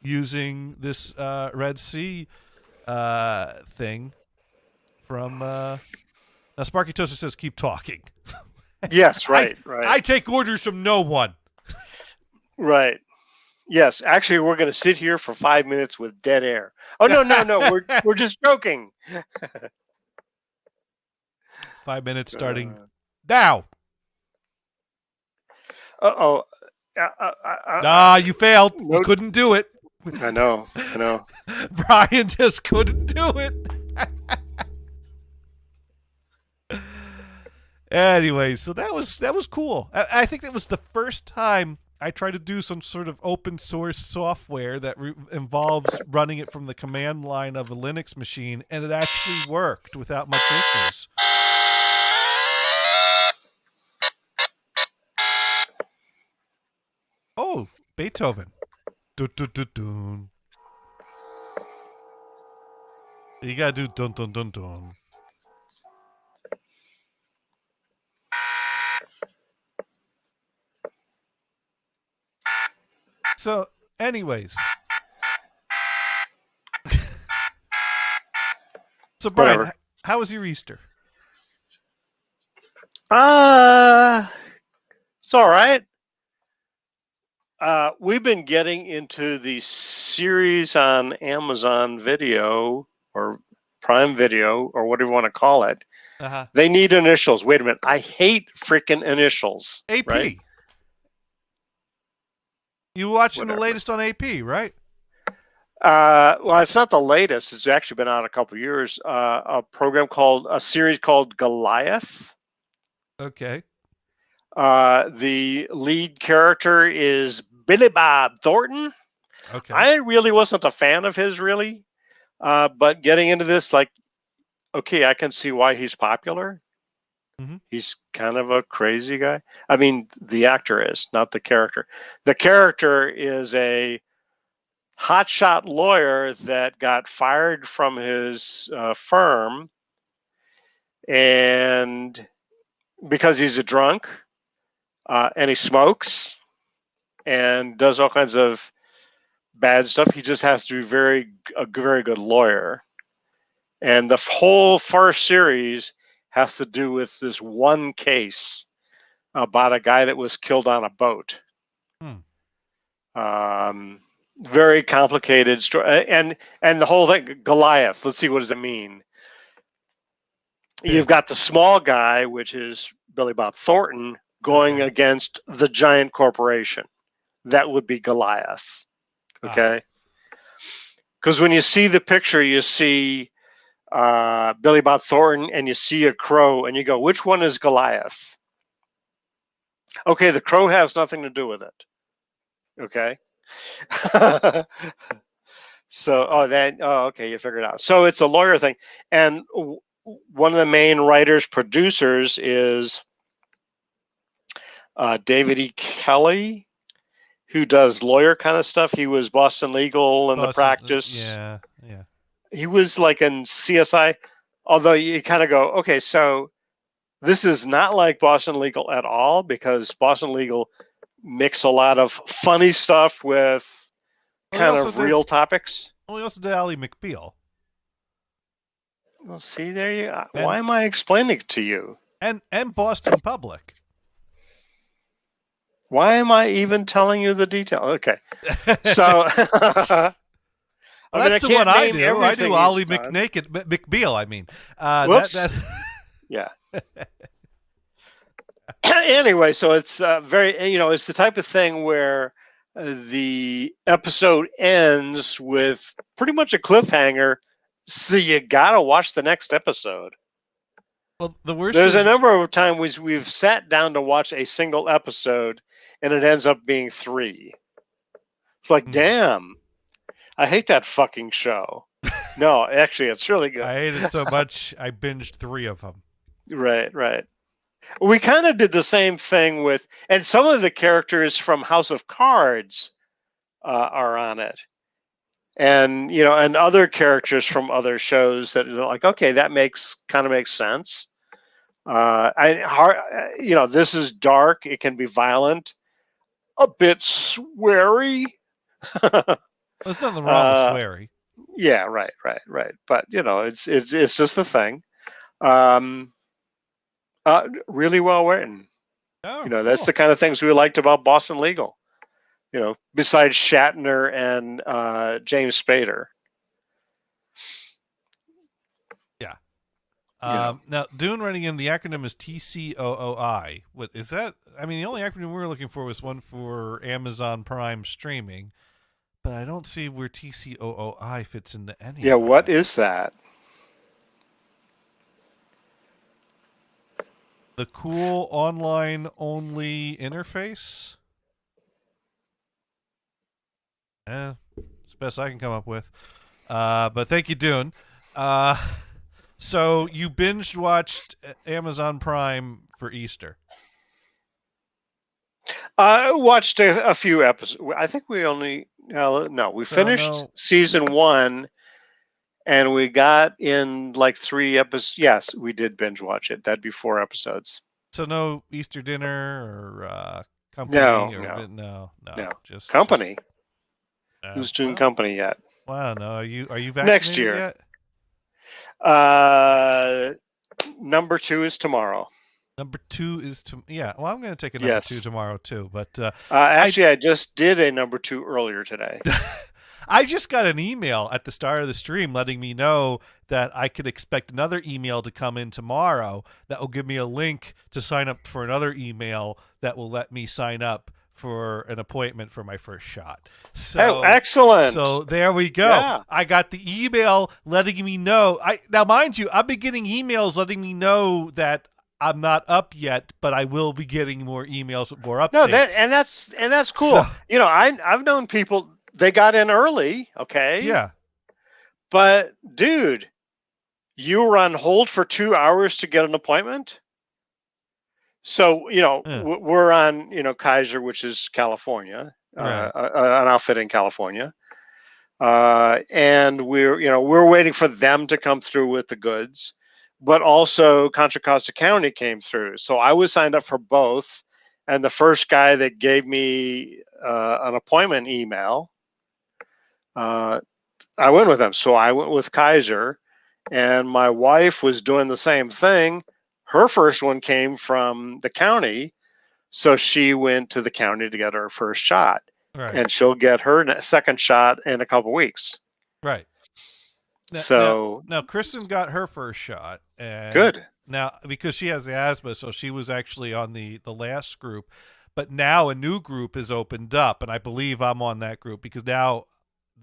using this Red Sea thing from now Sparky Toaster says keep talking. Yes, right. I take orders from no one. Right. Yes, actually we're going to sit here for 5 minutes with dead air. Oh no, we're just joking. 5 minutes starting now. You failed. You couldn't do it. I know. Brian just couldn't do it. Anyway, so that was cool. I think that was the first time I tried to do some sort of open source software that involves running it from the command line of a Linux machine, and it actually worked without much issues. Oh, Beethoven. Dun, dun, dun, dun. You gotta do dun dun dun dun. So, anyways. So, Brian, Whatever. how was your Easter? It's all right. We've been getting into the series on Amazon Video or Prime Video or whatever you want to call it. Uh-huh. They need initials. Wait a minute. I hate freaking initials. AP. Right? You watching Whatever. the latest on AP, right? Well, it's not the latest. It's actually been out a couple of years. A series called Goliath. Okay. The lead character is Billy Bob Thornton. Okay. I really wasn't a fan of his, really. But getting into this, like, okay, I can see why he's popular. Mhm. He's kind of a crazy guy. I mean, the actor is, not the character. The character is a hotshot lawyer that got fired from his firm, and because he's a drunk, and he smokes and does all kinds of bad stuff, he just has to be a very good lawyer. And the whole first series has to do with this one case about a guy that was killed on a boat. Very complicated story, and the whole thing. Goliath. Let's see, what does it mean? You've got the small guy, which is Billy Bob Thornton, going Okay. against the giant corporation. That would be Goliath. Okay. Because when you see the picture, you see Billy Bob Thornton and you see a crow and you go, which one is Goliath? Okay, the crow has nothing to do with it. Okay. Okay, you figured it out. So it's a lawyer thing. And one of the main writers, producers is David E. Kelly, who does lawyer kind of stuff. He was Boston Legal and The Practice. Yeah, yeah. He was like in CSI, although you kind of go, okay, so this is not like Boston Legal at all, because Boston Legal mix a lot of funny stuff with kind of real topics. Well, he also did Ally McBeal. Well, see, there you are. Why am I explaining it to you? And Boston Public. Why am I even telling you the detail? Okay. So that's the one I do. I do Ally McBeal, I mean. Whoops. Yeah. Anyway, so it's very, it's the type of thing where the episode ends with pretty much a cliffhanger, so you gotta watch the next episode. Well, the worst. There's a number of times we've sat down to watch a single episode, and it ends up being 3. It's like, damn, I hate that fucking show. No, actually, it's really good. I hate it so much, I binged 3 of them. Right. We kind of did the same thing with, and some of the characters from House of Cards are on it, and and other characters from other shows that are like, okay, that kind of makes sense. This is dark. It can be violent, a bit sweary. There's nothing wrong with sweary. Yeah, right. But it's just the thing. Really well written. Oh, cool. That's the kind of things we liked about Boston Legal. Besides Shatner and James Spader. Yeah. Now, Dune running in, the acronym is TCOOI. What is that? I mean, the only acronym we were looking for was one for Amazon Prime streaming, but I don't see where TCOOI fits into any. Yeah, what is that? The cool online only interface. It's the best I can come up with. But thank you, Dune. So you binge watched Amazon Prime for Easter. I watched a few episodes. I think we finished season 1, and we got in like 3 episodes. Yes, we did binge watch it. That'd be 4 episodes. So no Easter dinner or company? No. Just Company. Who's doing Company yet? Wow, no. Are you vaccinated next year yet? Number 2 is tomorrow. Number 2 is yeah. Well, I'm going to take a number 2 tomorrow too. But actually, I just did a number 2 earlier today. I just got an email at the start of the stream letting me know that I could expect another email to come in tomorrow that will give me a link to sign up for another email that will let me sign up for an appointment for my first shot. So excellent. So there we go. Yeah. I got the email letting me know. Now, mind you, I've been getting emails letting me know that I'm not up yet, but I will be getting more emails with more updates. No, that's cool. So, I've known people, they got in early, okay? Yeah. But dude, you were on hold for 2 hours to get an appointment? So, we're on, Kaiser, which is California, right. An outfit in California. And we're waiting for them to come through with the goods, but also Contra Costa County came through. So I was signed up for both. And the first guy that gave me an appointment email, I went with them. So I went with Kaiser, and my wife was doing the same thing. Her first one came from the county, so she went to the county to get her first shot. Right. And she'll get her second shot in a couple weeks. Right. Now, Kristen got her first shot. And good. Now, because she has asthma, so she was actually on the last group. But now a new group is opened up, and I believe I'm on that group because now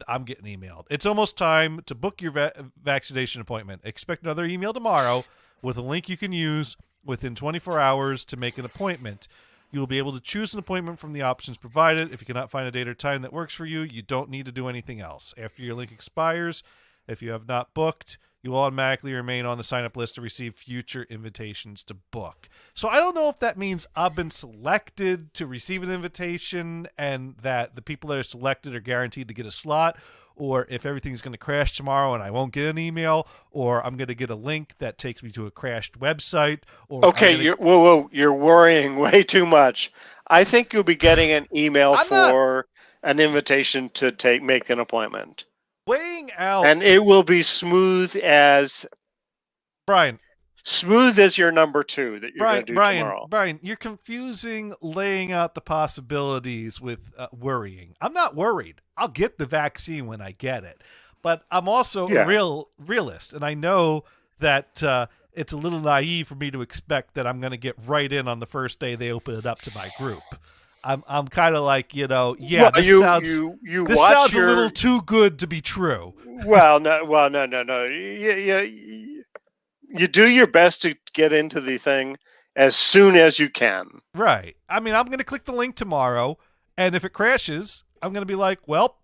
I'm getting emailed. It's almost time to book your vaccination appointment. Expect another email tomorrow with a link you can use within 24 hours to make an appointment. You will be able to choose an appointment from the options provided. If you cannot find a date or time that works for you, you don't need to do anything else. After your link expires, if you have not booked, you will automatically remain on the sign-up list to receive future invitations to book. So I don't know if that means I've been selected to receive an invitation and that the people that are selected are guaranteed to get a slot, or if everything's going to crash tomorrow and I won't get an email, or I'm going to get a link that takes me to a crashed website. Or Okay, you're worrying way too much. I think you'll be getting an email for an invitation to make an appointment. Weighing out, and it will be smooth as Brian. Smooth as your number 2 that you're going to do tomorrow. Brian, you're confusing laying out the possibilities with worrying. I'm not worried. I'll get the vaccine when I get it, but I'm also a realist, and I know that it's a little naive for me to expect that I'm going to get right in on the first day they open it up to my group. I'm kind of like, well, this sounds a little too good to be true. No. You do your best to get into the thing as soon as you can. Right. I mean, I'm going to click the link tomorrow, and if it crashes, I'm going to be like, well,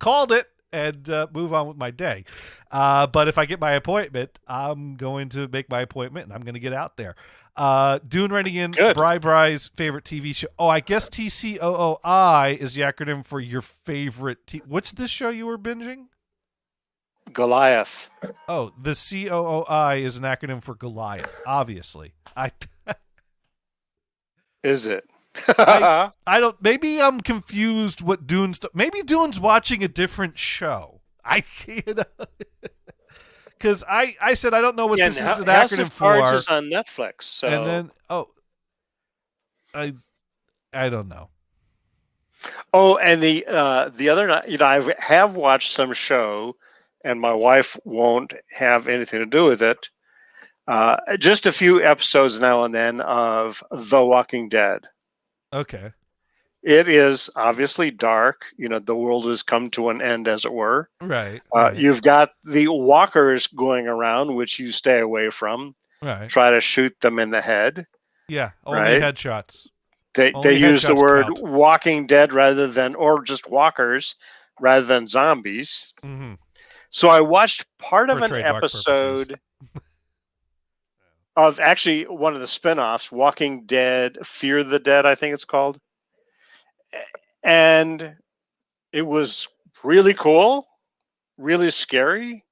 called it, and move on with my day. But if I get my appointment, I'm going to make my appointment, and I'm going to get out there. Dune writing in, Bry's favorite TV show. Oh, I guess TCOOI is the acronym for your favorite. What's this show you were binging? Goliath. Oh, the COOI is an acronym for Goliath, obviously. Is it? I don't. Maybe I'm confused. What Dune's? Maybe Dune's watching a different show. Because I said I don't know what this is an acronym for. House of Cards is on Netflix. So. And then I don't know. Oh, and the other night, I have watched some show, and my wife won't have anything to do with it. Just a few episodes now and then of The Walking Dead. Okay. It is obviously dark. The world has come to an end, as it were. Right. You've got the walkers going around, which you stay away from. Right. Try to shoot them in the head. Yeah. Only headshots. They use the word Walking Dead or just walkers rather than zombies. Mm-hmm. So I watched part of an episode of actually one of the spinoffs, Walking Dead, Fear the Dead, I think it's called. And it was really cool, really scary.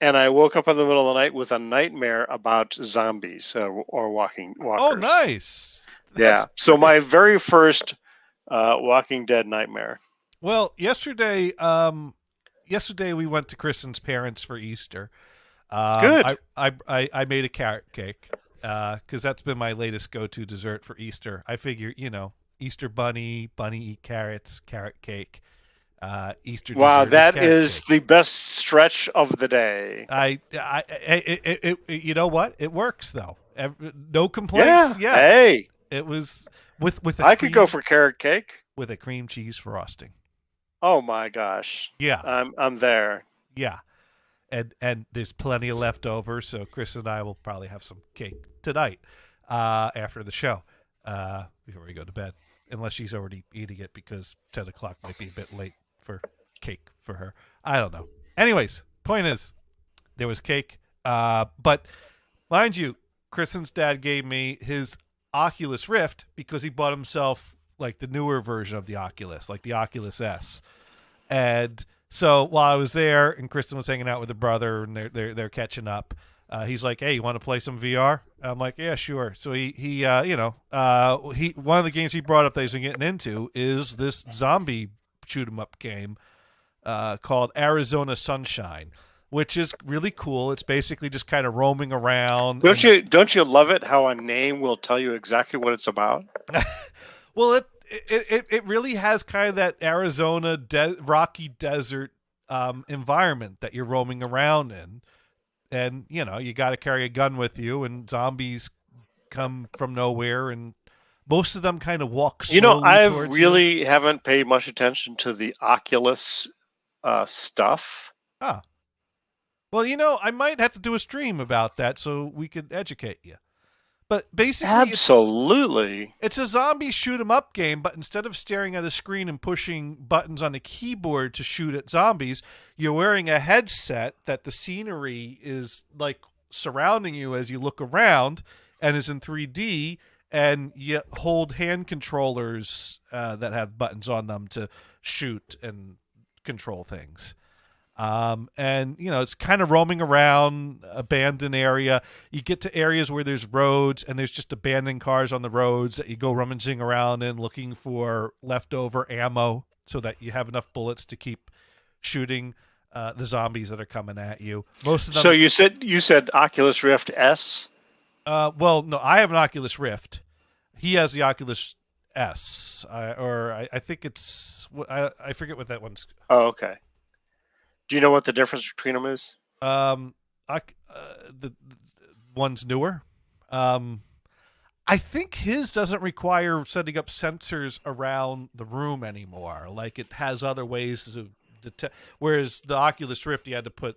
And I woke up in the middle of the night with a nightmare about zombies or walkers. Oh, nice. Yeah. So my very first Walking Dead nightmare. Well, yesterday we went to Kristen's parents for Easter. Good. I made a carrot cake because that's been my latest go-to dessert for Easter. I figure, Easter bunny eat carrots, carrot cake, Easter dessert. Wow, that is the best stretch of the day. You know what? It works though. No complaints. Yeah. Hey, it was with. I could go for carrot cake with a cream cheese frosting. Oh my gosh. Yeah, I'm there. Yeah. And there's plenty of leftovers, so Chris and I will probably have some cake tonight after the show before we go to bed, unless she's already eating it because 10 o'clock might be a bit late for cake for her. I don't know. Anyways, point is, there was cake. But mind you, Kristen's dad gave me his Oculus Rift because he bought himself like the newer version of the Oculus, like the Oculus S. And so while I was there and Kristen was hanging out with her brother and they're catching up, he's like, "Hey, you want to play some VR?" And I'm like, "Yeah, sure." So he one of the games he brought up that he's been getting into is this zombie shoot 'em up game called Arizona Sunshine, which is really cool. It's basically just kind of roaming around. Don't you love it how a name will tell you exactly what it's about? Well, it really has kind of that Arizona rocky desert environment that you're roaming around in, and you got to carry a gun with you, and zombies come from nowhere, and most of them kind of walk slowly I towards really haven't paid much attention to the Oculus stuff. Ah. Well, I might have to do a stream about that so we could educate you. But basically, Absolutely. it's a zombie shoot 'em up game, but instead of staring at a screen and pushing buttons on a keyboard to shoot at zombies, you're wearing a headset that the scenery is like surrounding you as you look around and is in 3D, and you hold hand controllers that have buttons on them to shoot and control things. And it's kind of roaming around abandoned area. You get to areas where there's roads and there's just abandoned cars on the roads that you go rummaging around in looking for leftover ammo so that you have enough bullets to keep shooting the zombies that are coming at you. Most of them. So you said Oculus Rift S? Well, no, I have an Oculus Rift. He has the Oculus S, I think it's I forget what that one's. Oh, okay. Do you know what the difference between them is? The one's newer. I think his doesn't require setting up sensors around the room anymore. Like it has other ways to detect. Whereas the Oculus Rift, you had to put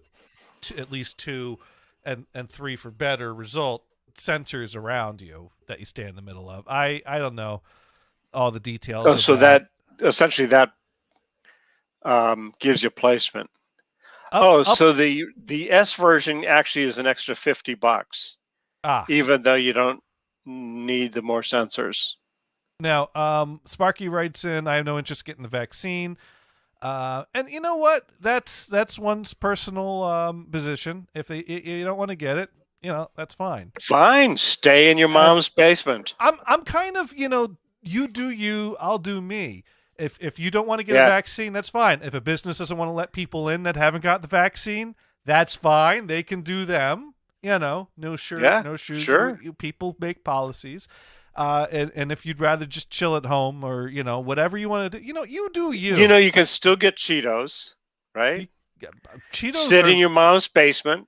at least 2 and 3 for better result sensors around you that you stay in the middle of. I don't know all the details. Oh, so that essentially that gives you placement. So the S version actually is an extra $50, even though you don't need the more sensors. Now, Sparky writes in, I have no interest in getting the vaccine. And you know what? That's one's personal position. If you don't want to get it, that's fine. Fine, stay in your mom's basement. I'm kind of, you do you, I'll do me. If you don't want to get a vaccine, that's fine. If a business doesn't want to let people in that haven't got the vaccine, that's fine. They can do them. No shirt, no shoes. Sure. People make policies. And if you'd rather just chill at home or, whatever you want to do, you do you. You can still get Cheetos, right? Cheetos sit in your mom's basement.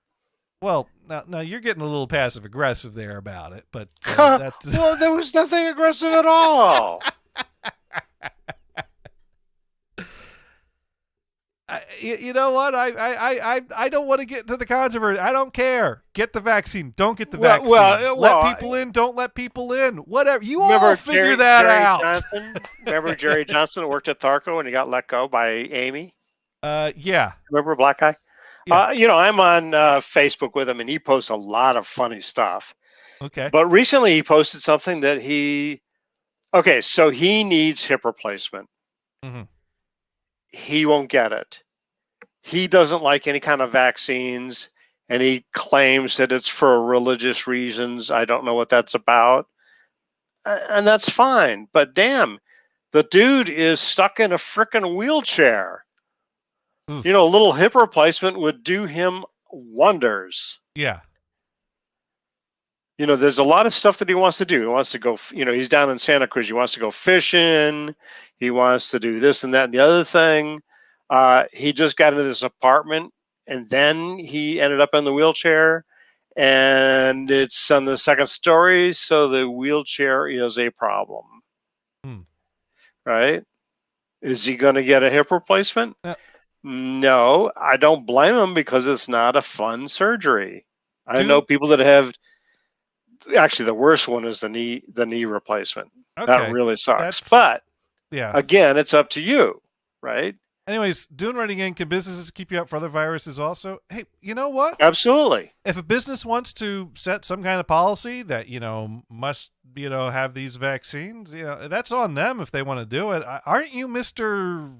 Well, now you're getting a little passive aggressive there about it, but well, there was nothing aggressive at all. You know what? I don't want to get into the controversy. I don't care. Get the vaccine. Don't get the vaccine. Let people in. Don't let people in. Whatever. You all figure that out. Remember Jerry Johnson worked at Tharco and he got let go by Amy? Yeah. Remember Black Guy? Yeah. I'm on Facebook with him and he posts a lot of funny stuff. Okay. But recently he posted something that so he needs hip replacement. Mm-hmm. He won't get it. He doesn't like any kind of vaccines, and he claims that it's for religious reasons. I don't know what that's about. And that's fine. But damn, the dude is stuck in a frickin' wheelchair. Oof. A little hip replacement would do him wonders. Yeah. There's a lot of stuff that he wants to do. He wants to go, he's down in Santa Cruz. He wants to go fishing. He wants to do this and that and the other thing. He just got into this apartment and then he ended up in the wheelchair and it's on the second story. So the wheelchair is a problem. Right? Is he going to get a hip replacement? No, I don't blame him because it's not a fun surgery. I know people that have. Actually, the worst one is the knee replacement. Okay. That really sucks. But again, it's up to you, right? Anyways, Dune writing in, can businesses keep you out for other viruses also? Hey, you know what? Absolutely. If a business wants to set some kind of policy that, must, have these vaccines, that's on them if they want to do it. Aren't you Mr.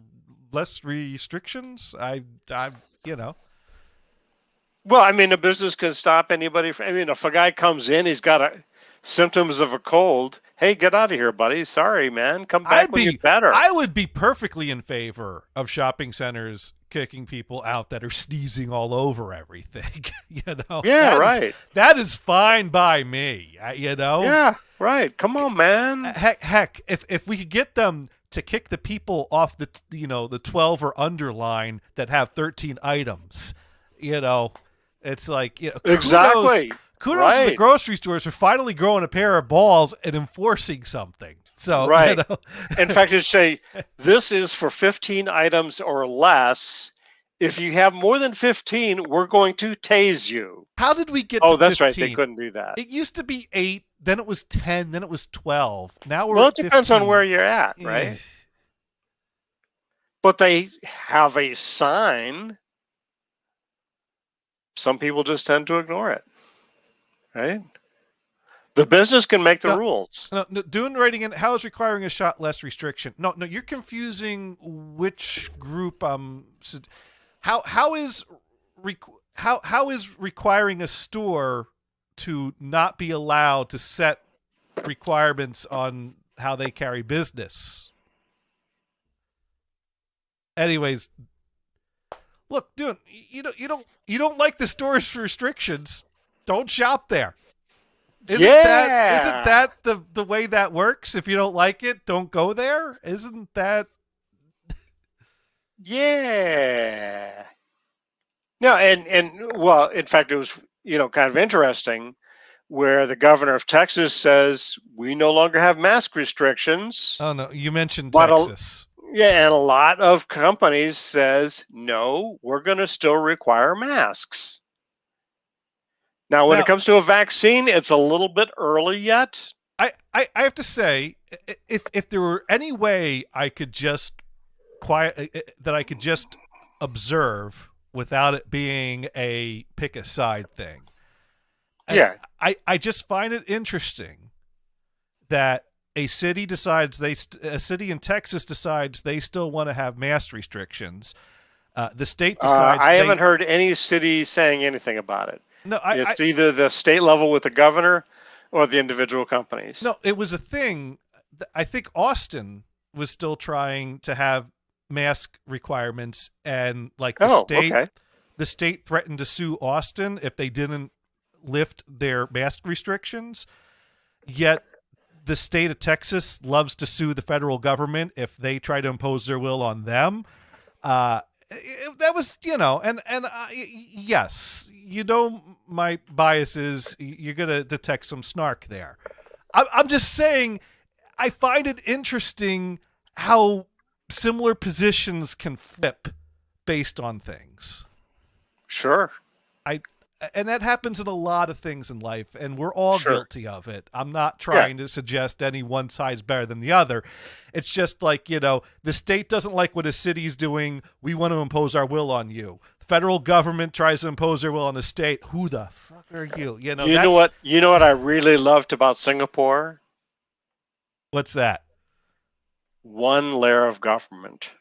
Less Restrictions? Well, a business can stop anybody. If a guy comes in, he's got symptoms of a cold. Hey, get out of here, buddy. Sorry, man. Come back when you're better. I would be perfectly in favor of shopping centers kicking people out that are sneezing all over everything. Yeah, right. That is fine by me. Yeah, right. Come on, man. Heck, if we could get them to kick the people off the 12 or under line that have 13 items, It's like, Exactly. kudos to the Right. grocery stores for finally growing a pair of balls and enforcing something. So, Right. In fact, it say this is for 15 items or less. If you have more than 15, we're going to tase you. how did we get Oh, to that's 15? right. They couldn't do that. It used to be 8, then it was 10, then it was 12. Now we're Well, at it depends on 15. where you're at, Eh. right? But they have a sign. Some people just tend to ignore it, right? The business can make the No. rules. No, doing writing in how is requiring a shot less restriction? No, you're confusing which group. How is requiring a store to not be allowed to set requirements on how they carry business? Anyways, look, dude, you don't like the store's restrictions. Don't shop there. Isn't that the way that works? If you don't like it, don't go there. Isn't that? Yeah. No, and well, in fact, it was kind of interesting where the governor of Texas says we no longer have mask restrictions. Oh no, you mentioned But Texas. Yeah, and a lot of companies says no, we're going to still require masks. Now, when it comes to a vaccine, it's a little bit early yet. I have to say, if there were any way I could just that I could just observe without it being a pick a side thing. Yeah. I just find it interesting that a city decides a city in Texas decides they still want to have mask restrictions. The state decides. I haven't heard any city saying anything about it. No, it's either the state level with the governor or the individual companies. No, it was a thing. I think Austin was still trying to have mask requirements, and like the state threatened to sue Austin if they didn't lift their mask restrictions. Yet the state of Texas loves to sue the federal government if they try to impose their will on them. That was, yes, my bias is you're going to detect some snark there. I'm just saying, I find it interesting how similar positions can flip based on things. Sure. And that happens in a lot of things in life, and we're all guilty of it. I'm not trying to suggest any one side's better than the other. It's just like, the state doesn't like what a city's doing. We want to impose our will on you. The federal government tries to impose their will on the state. Who the fuck are you? You know what I really loved about Singapore? What's that? One layer of government.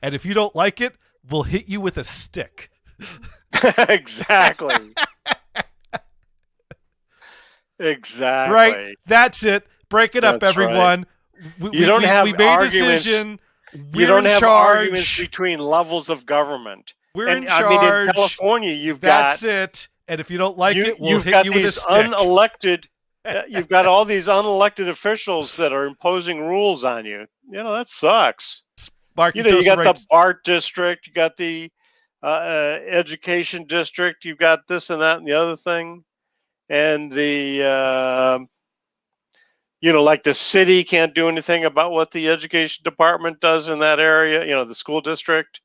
And if you don't like it, we'll hit you with a stick. Exactly. Exactly. Right. That's it. Break it up, everyone. Right. We made a decision. You don't have arguments between levels of government. We're in charge. In California, that's it. And if you don't like it, we'll hit you with a stick. You've got all these unelected officials that are imposing rules on you. That sucks. You got the BART district, you got the education district, you've got this and that and the other thing, and the like the city can't do anything about what the education department does in that area. The school district.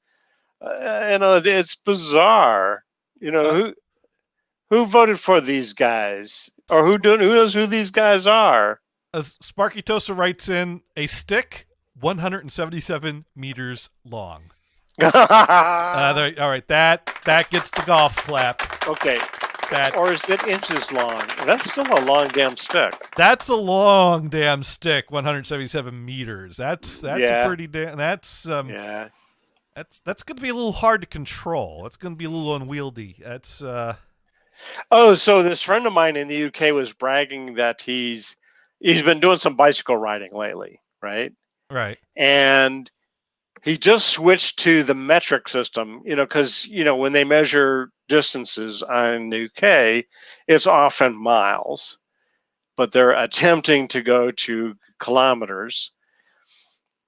It's bizarre. Who voted for these guys, or who knows who these guys are? As Sparky Tosa writes in, a stick 177 meters long. All right, that gets the golf clap. Okay. Or is it inches long? That's still a long damn stick. That's a long damn stick. 177 meters. That's a pretty damn. That's That's going to be a little hard to control. It's going to be a little unwieldy. That's. Oh, so this friend of mine in the UK was bragging that he's been doing some bicycle riding lately, right? Right. And he just switched to the metric system, because, when they measure distances in the UK, it's often miles, but they're attempting to go to kilometers.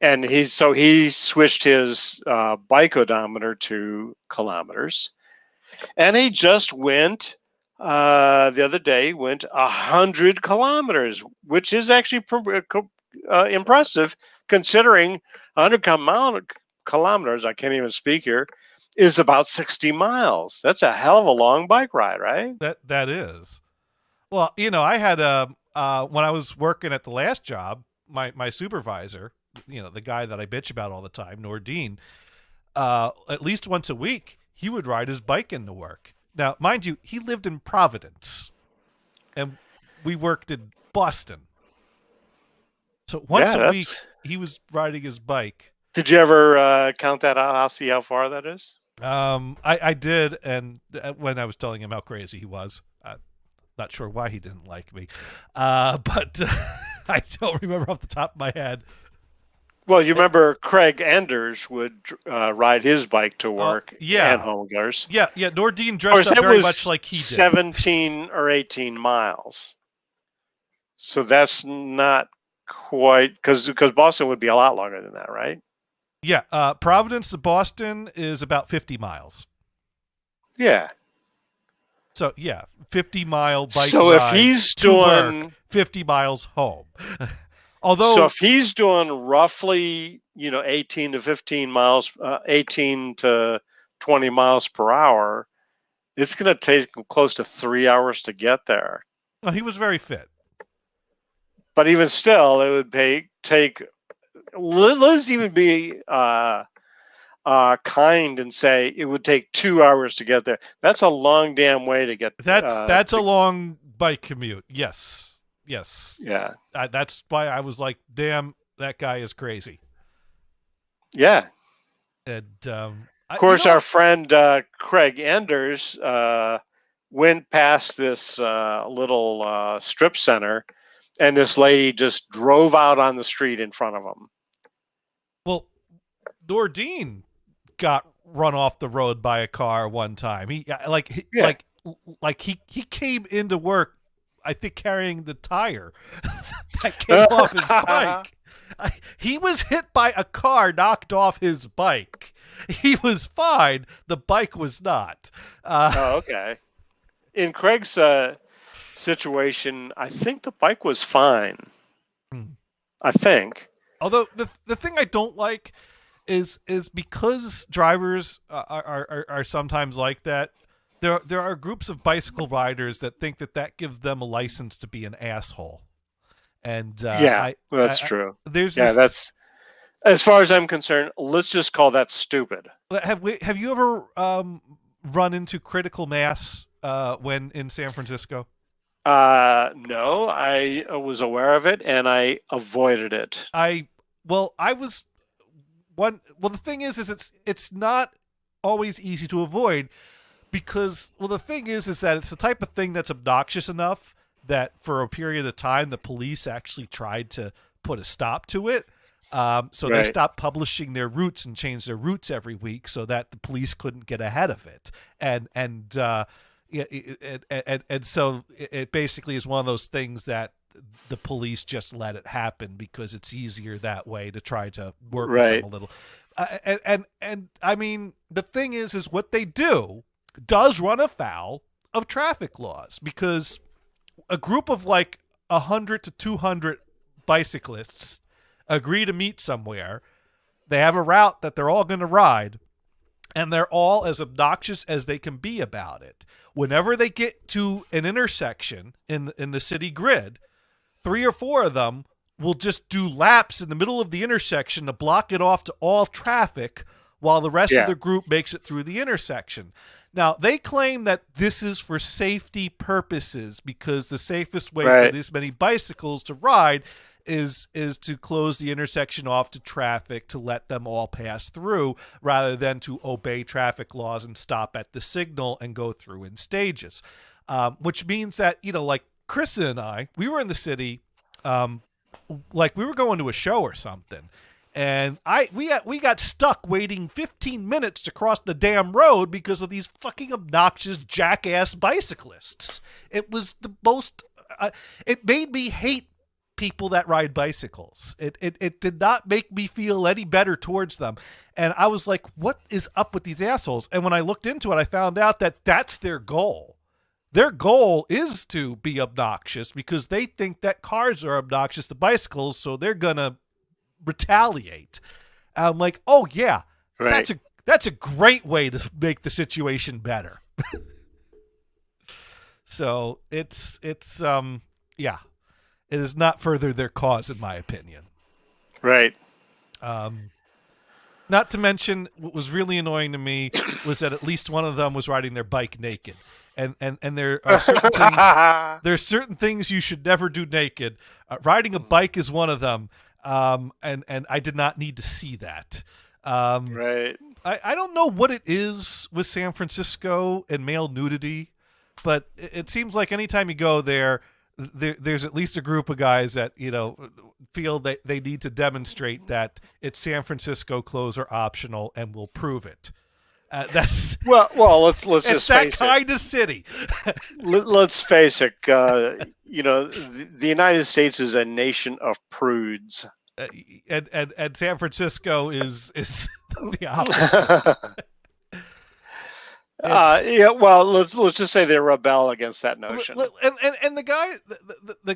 And he switched his bike odometer to kilometers. And he just went the other day. Went 100 kilometers, which is actually impressive considering 100 kilometers. I can't even speak here. Is about 60 miles. That's a hell of a long bike ride, right? That is. Well, I had when I was working at the last job, my supervisor, the guy that I bitch about all the time, Nordine, at least once a week, he would ride his bike into work. Now, mind you, he lived in Providence, and we worked in Boston. So once a week, he was riding his bike. Did you ever count that out? I'll see how far that is. I did, and when I was telling him how crazy he was, not sure why he didn't like me, but I don't remember off the top of my head. Well, you remember Craig Enders would ride his bike to work and home goers. Yeah. Nordine dressed up very much like he did. 17 or 18 miles. So that's not quite, because Boston would be a lot longer than that, right? Yeah, Providence to Boston is about 50 miles. Yeah. So, 50-mile bike so ride if he's to doing work, 50 miles home. Although, so if he's doing roughly, 18 to 15 miles, 18 to 20 miles per hour, it's going to take close to 3 hours to get there. Well, he was very fit. But even still, it would take. Let's even be kind and say it would take 2 hours to get there. That's a long damn way to get. That's a long bike commute. Yes. Yeah. That's why I was like, "Damn, that guy is crazy." Yeah. And of course, our friend Craig Enders went past this little strip center, and this lady just drove out on the street in front of him. Well, Nordine got run off the road by a car one time. He came into work, I think, carrying the tire that came off his bike. He was hit by a car, knocked off his bike. He was fine. The bike was not. Okay. In Craig's situation, I think the bike was fine. I think. Although the thing I don't like is because drivers are sometimes like that. There are groups of bicycle riders that think that gives them a license to be an asshole. And that's true. That's as far as I'm concerned. Let's just call that stupid. Have you ever run into critical mass when in San Francisco? No, I was aware of it and I avoided it. The thing is it's not always easy to avoid because, the thing is that it's the type of thing that's obnoxious enough that for a period of time, the police actually tried to put a stop to it. They stopped publishing their routes and changed their routes every week so that the police couldn't get ahead of it. And so it basically is one of those things that the police just let it happen because it's easier that way to try to work with them a little. And I mean, the thing is what they do does run afoul of traffic laws because a group of like 100 to 200 bicyclists agree to meet somewhere. They have a route that they're all going to ride. And they're all as obnoxious as they can be about it. Whenever they get to an intersection in the city grid, 3 or 4 of them will just do laps in the middle of the intersection to block it off to all traffic while the rest of the group makes it through the intersection. Now, they claim that this is for safety purposes because the safest way for this many bicycles to ride is to close the intersection off to traffic to let them all pass through rather than to obey traffic laws and stop at the signal and go through in stages. Which means that, like Kristen and I, we were in the city, like we were going to a show or something. And we got stuck waiting 15 minutes to cross the damn road because of these fucking obnoxious jackass bicyclists. It was the most, it made me hate people that ride bicycles. It did not make me feel any better towards them. And I was like, what is up with these assholes? And when I looked into it, I found out that that's their goal. Their goal is to be obnoxious because they think that cars are obnoxious to bicycles, so they're going to retaliate. I'm like, oh, yeah, Right. that's a great way to make the situation better. So it's yeah. It has not furthered their cause, in my opinion. Right. Not to mention, what was really annoying to me was that at least one of them was riding their bike naked, and there are certain things. There are certain things you should never do naked. Riding a bike is one of them, and I did not need to see that. Right. I don't know what it is with San Francisco and male nudity, but it seems like anytime you go there's at least a group of guys that, feel that they need to demonstrate that it's San Francisco clothes are optional and will prove it. That's Well, let's it's just that face it. kind of city. Let's face it. The United States is a nation of prudes. And San Francisco is the opposite. Yeah. Well, let's just say they rebel against that notion. And the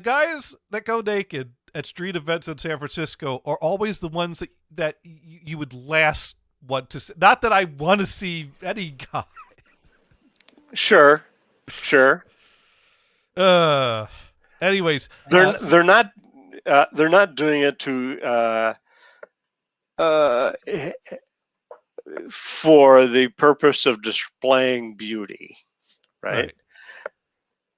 guys that go naked at street events in San Francisco are always the ones that you would last want to see. Not that I want to see any guy. Sure. Anyways, They're not doing it to for the purpose of displaying beauty, right?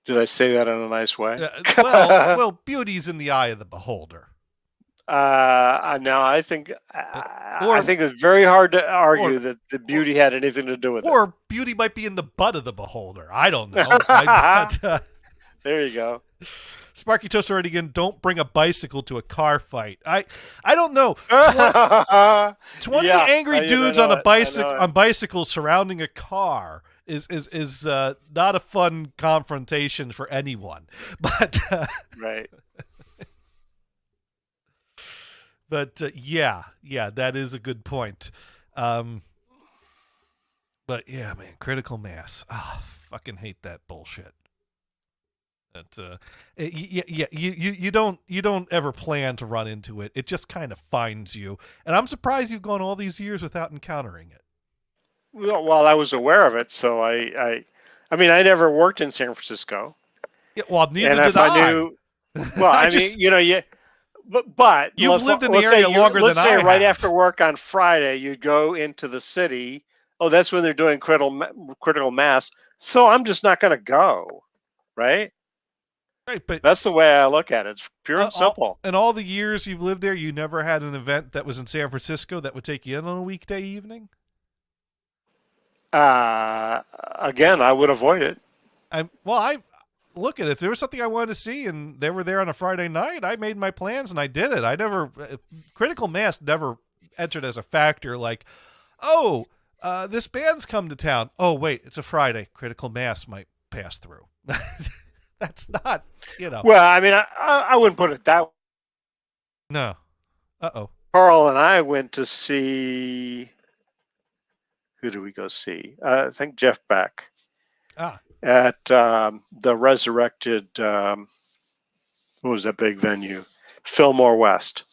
Did I say that in a nice way? well, beauty's in the eye of the beholder. Now I think it's very hard to argue that the beauty had anything to do with it. Or beauty might be in the butt of the beholder. I don't know. There you go. Sparky Toast already again. Don't bring a bicycle to a car fight. I don't know. 20 Yeah, angry dudes I on know a it, bicycle I know it. on bicycles surrounding a car is not a fun confrontation for anyone. But Right. yeah, that is a good point. But yeah, man, critical mass. Fucking hate that bullshit. That you don't ever plan to run into it. It just kind of finds you. And I'm surprised you've gone all these years without encountering it. Well, I was aware of it, so I mean, I never worked in San Francisco, Yeah, well, neither and did if I knew, well, I just- mean, but You've lived in the let's say area longer let's than say I right have. after work on Friday, you'd go into the city. Oh, that's when they're doing critical mass. So I'm just not going to go, right? Right, but That's the way I look at it. It's pure and simple. in all the years you've lived there, you never had an event that was in San Francisco that would take you in on a weekday evening? Again, I would avoid it. I look at it. If there was something I wanted to see and they were there on a Friday night, I made my plans and I did it. I never critical mass never entered as a factor. Like, this band's come to town. Oh wait, it's a Friday. Critical mass might pass through. That's not, Well, I mean, I wouldn't put it that way. No. Carl and I went to see. Who did we go see? I think Jeff Beck. At the resurrected, what was that big venue? Fillmore West.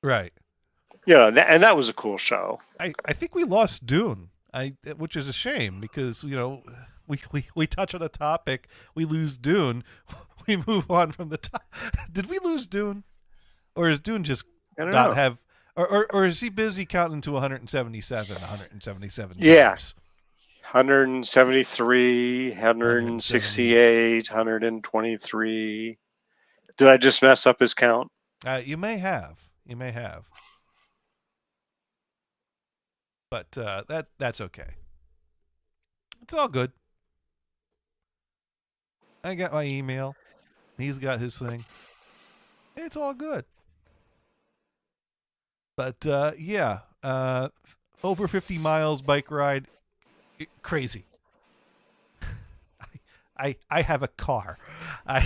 Right. And that was a cool show. I think we lost Dune, which is a shame because, we touch on a topic, we lose Dune, we move on from the top. Did we lose Dune? Or is Dune just I don't not know. have, or is he busy counting to 177 Yeah. times? 173, 168, 123. Did I just mess up his count? You may have. But that's okay. It's all good. I got my email. He's got his thing. It's all good. But over 50 miles bike ride, crazy. I have a car. I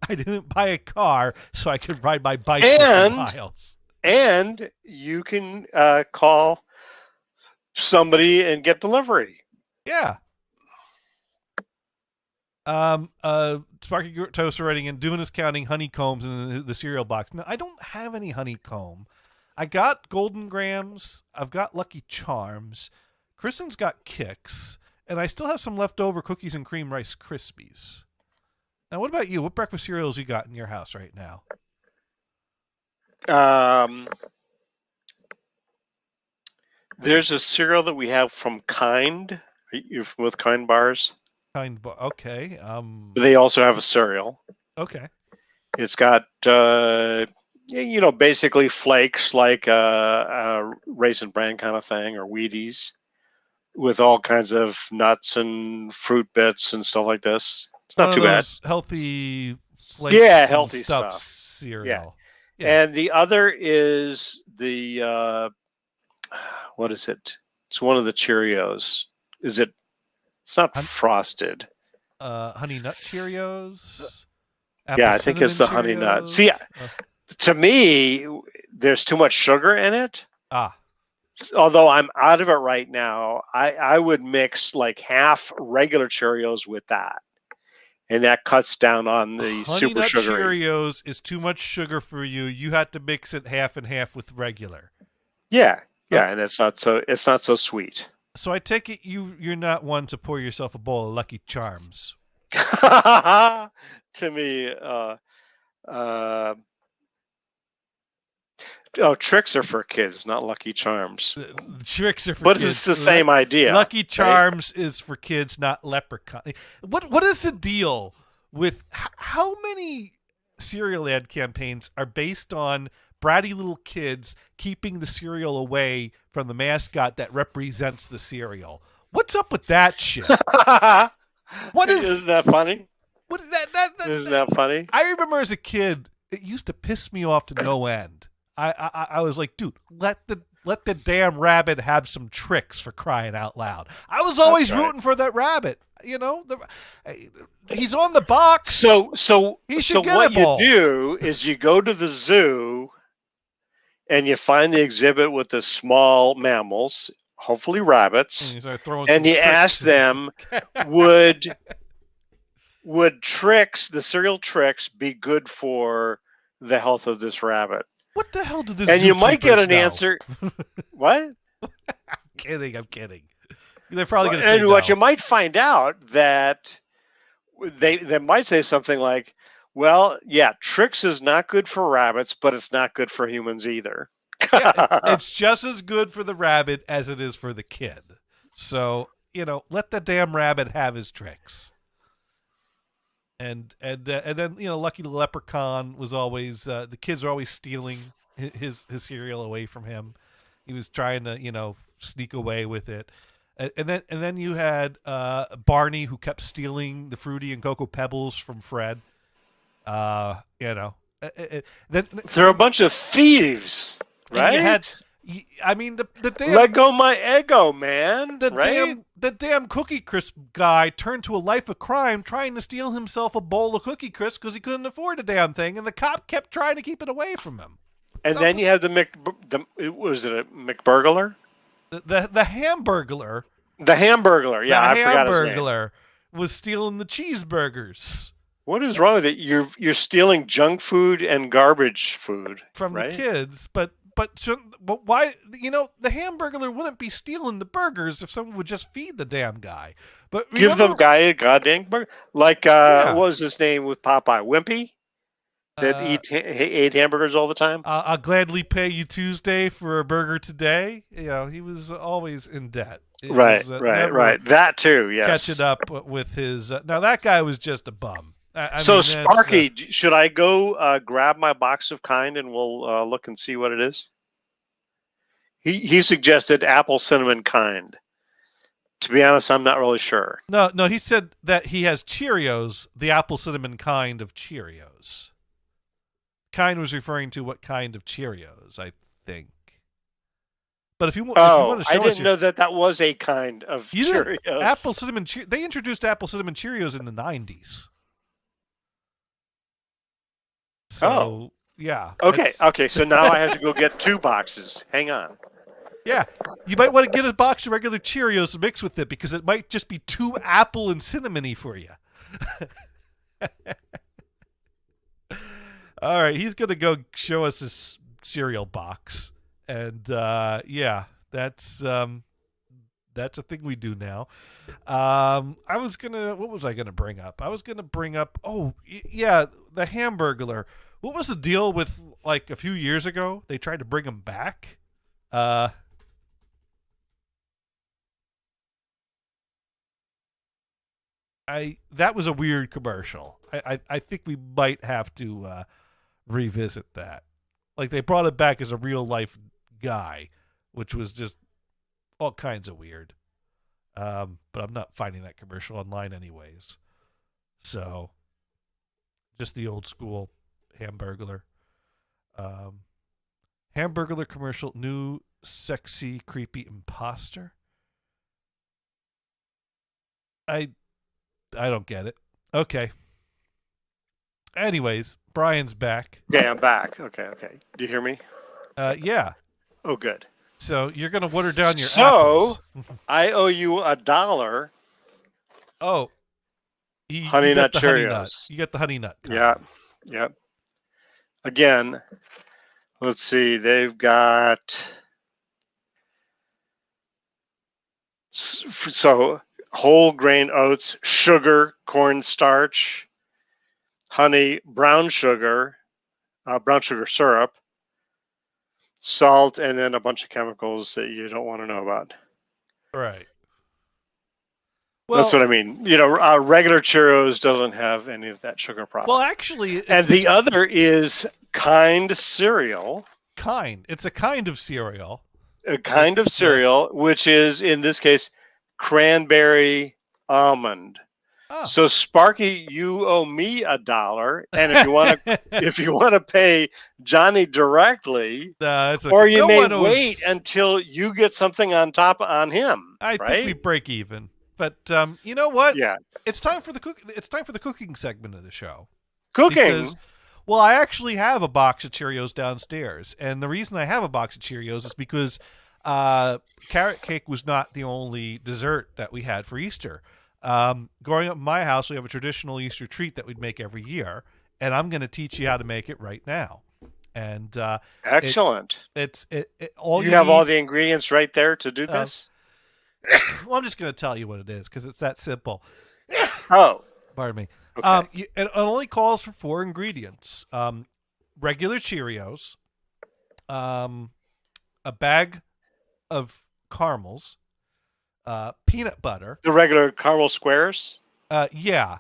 I didn't buy a car so I could ride my bike And- 50 miles. And you can call somebody and get delivery. Yeah. Sparky Toaster writing in, Dune is counting honeycombs in the cereal box. No, I don't have any honeycomb. I got Golden Grams. I've got Lucky Charms. Kristen's got Kix. And I still have some leftover cookies and cream Rice Krispies. Now, what about you? What breakfast cereals you got in your house right now? There's a cereal that we have from Kind. Are you familiar with Kind bars? Okay. They also have a cereal. Okay. It's got basically flakes like a Raisin Bran kind of thing, or Wheaties, with all kinds of nuts and fruit bits and stuff like this. It's not too bad. Healthy flakes healthy stuff stuff. cereal. And the other is the what is it? It's one of the Cheerios. Is it? It's not frosted. Honey Nut Cheerios. Yeah, I think it's the Honey Nut. See, to me, there's too much sugar in it. Although I'm out of it right now, I would mix like half regular Cheerios with that. And that cuts down on the Honey super Nut sugary. Cheerios is too much sugar for you. You had to mix it half and half with regular. Yeah, and it's not so sweet. So I take it you're not one to pour yourself a bowl of Lucky Charms. To me, tricks are for kids, not Lucky Charms. The tricks are for But kids. it's the same idea. Lucky right? Charms is for kids, not Leprechaun. What is the deal with how many cereal ad campaigns are based on bratty little kids keeping the cereal away from the mascot that represents the cereal? What's up with that shit? What is? Isn't that funny? What is that? Isn't that funny? I remember as a kid, it used to piss me off to no end. I was like, dude, let the damn rabbit have some tricks, for crying out loud. I was always rooting for that rabbit. You know, he's on the box. So he should get what a ball. you do is you go to the zoo and you find the exhibit with the small mammals, hopefully rabbits, and you ask them, would the cereal tricks be good for the health of this rabbit? What the hell did this? And you might get an know? answer. What? I'm kidding. They're probably going to say And no. what you might find out that they might say something like, well, yeah, tricks is not good for rabbits, but it's not good for humans either. It's just as good for the rabbit as it is for the kid. So, let the damn rabbit have his tricks. And then Lucky the Leprechaun was always the kids were always stealing his cereal away from him. He was trying to sneak away with it. And then you had Barney, who kept stealing the Fruity and Cocoa Pebbles from Fred. Then they're a bunch of thieves, right? You had, the damn let go my ego, man. The damn Cookie Crisp guy turned to a life of crime trying to steal himself a bowl of Cookie Crisp because he couldn't afford the damn thing, and the cop kept trying to keep it away from him. And then you have was it a McBurglar? The Hamburglar. The Hamburglar, yeah, I forgot his name. Hamburglar was stealing the cheeseburgers. What is wrong with it? You're stealing junk food and garbage food from right? the kids, but why? The Hamburglar wouldn't be stealing the burgers if someone would just feed the damn guy. But give the guy a goddamn burger. Like what was his name with Popeye? Wimpy? That ate hamburgers all the time. I'll gladly pay you Tuesday for a burger today. He was always in debt. Right. That too. Yes. Catching up with his. Now that guy was just a bum. Sparky, should I go grab my box of Kind and we'll look and see what it is? He suggested apple cinnamon Kind. To be honest, I'm not really sure. No, he said that he has Cheerios, the apple cinnamon kind of Cheerios. Kind was referring to what kind of Cheerios, I think. But if you want to show I us, didn't know that was a kind of you didn't- Cheerios. Apple cinnamon. They introduced apple cinnamon Cheerios in the '90s. So yeah. Okay. Okay. So now I have to go get 2 boxes. Hang on. Yeah, you might want to get a box of regular Cheerios to mix with it because it might just be too apple and cinnamony for you. All right, he's gonna go show us his cereal box, and yeah, that's a thing we do now. What was I gonna bring up? I was gonna bring up, yeah, the Hamburglar. What was the deal with, like, a few years ago? They tried to bring him back. That was a weird commercial. I think we might have to revisit that. Like, they brought it back as a real life guy, which was just all kinds of weird. But I'm not finding that commercial online anyways. So just the old school Hamburglar. Hamburglar commercial, new sexy creepy imposter. I don't get it. Okay. Anyways, Brian's back. Yeah, I'm back. Okay. Do you hear me? Yeah. Oh, good. So you're gonna water down your So apples. I owe you $1. Oh, Honey you got Nut the Honey Cheerios. Nut. You got the Honey Nut. Yeah. Yep. Again, let's see. They've got so whole grain oats, sugar, cornstarch, honey, brown sugar syrup, salt, and then a bunch of chemicals that you don't want to know about. Right. Well, That's what I mean. Regular Cheerios doesn't have any of that sugar product. well, actually, the other is Kind cereal. It's a kind of cereal. A kind of cereal, which is, in this case, cranberry almond. Oh. So Sparky, you owe me $1, and if you want to pay Johnny directly, or you may wait until you get something on him. I right? think we break even. But you know what? Yeah, it's time for the cooking segment of the show. Cooking. Because, well, I actually have a box of Cheerios downstairs, and the reason I have a box of Cheerios is because carrot cake was not the only dessert that we had for Easter. Growing up in my house, we have a traditional Easter treat that we'd make every year, and I'm going to teach you how to make it right now. And excellent. All you have all the ingredients right there to do this. Well, I'm just going to tell you what it is because it's that simple. Oh, pardon me. Okay. It only calls for 4 ingredients: regular Cheerios, a bag of caramels, peanut butter. The regular caramel squares. Yeah.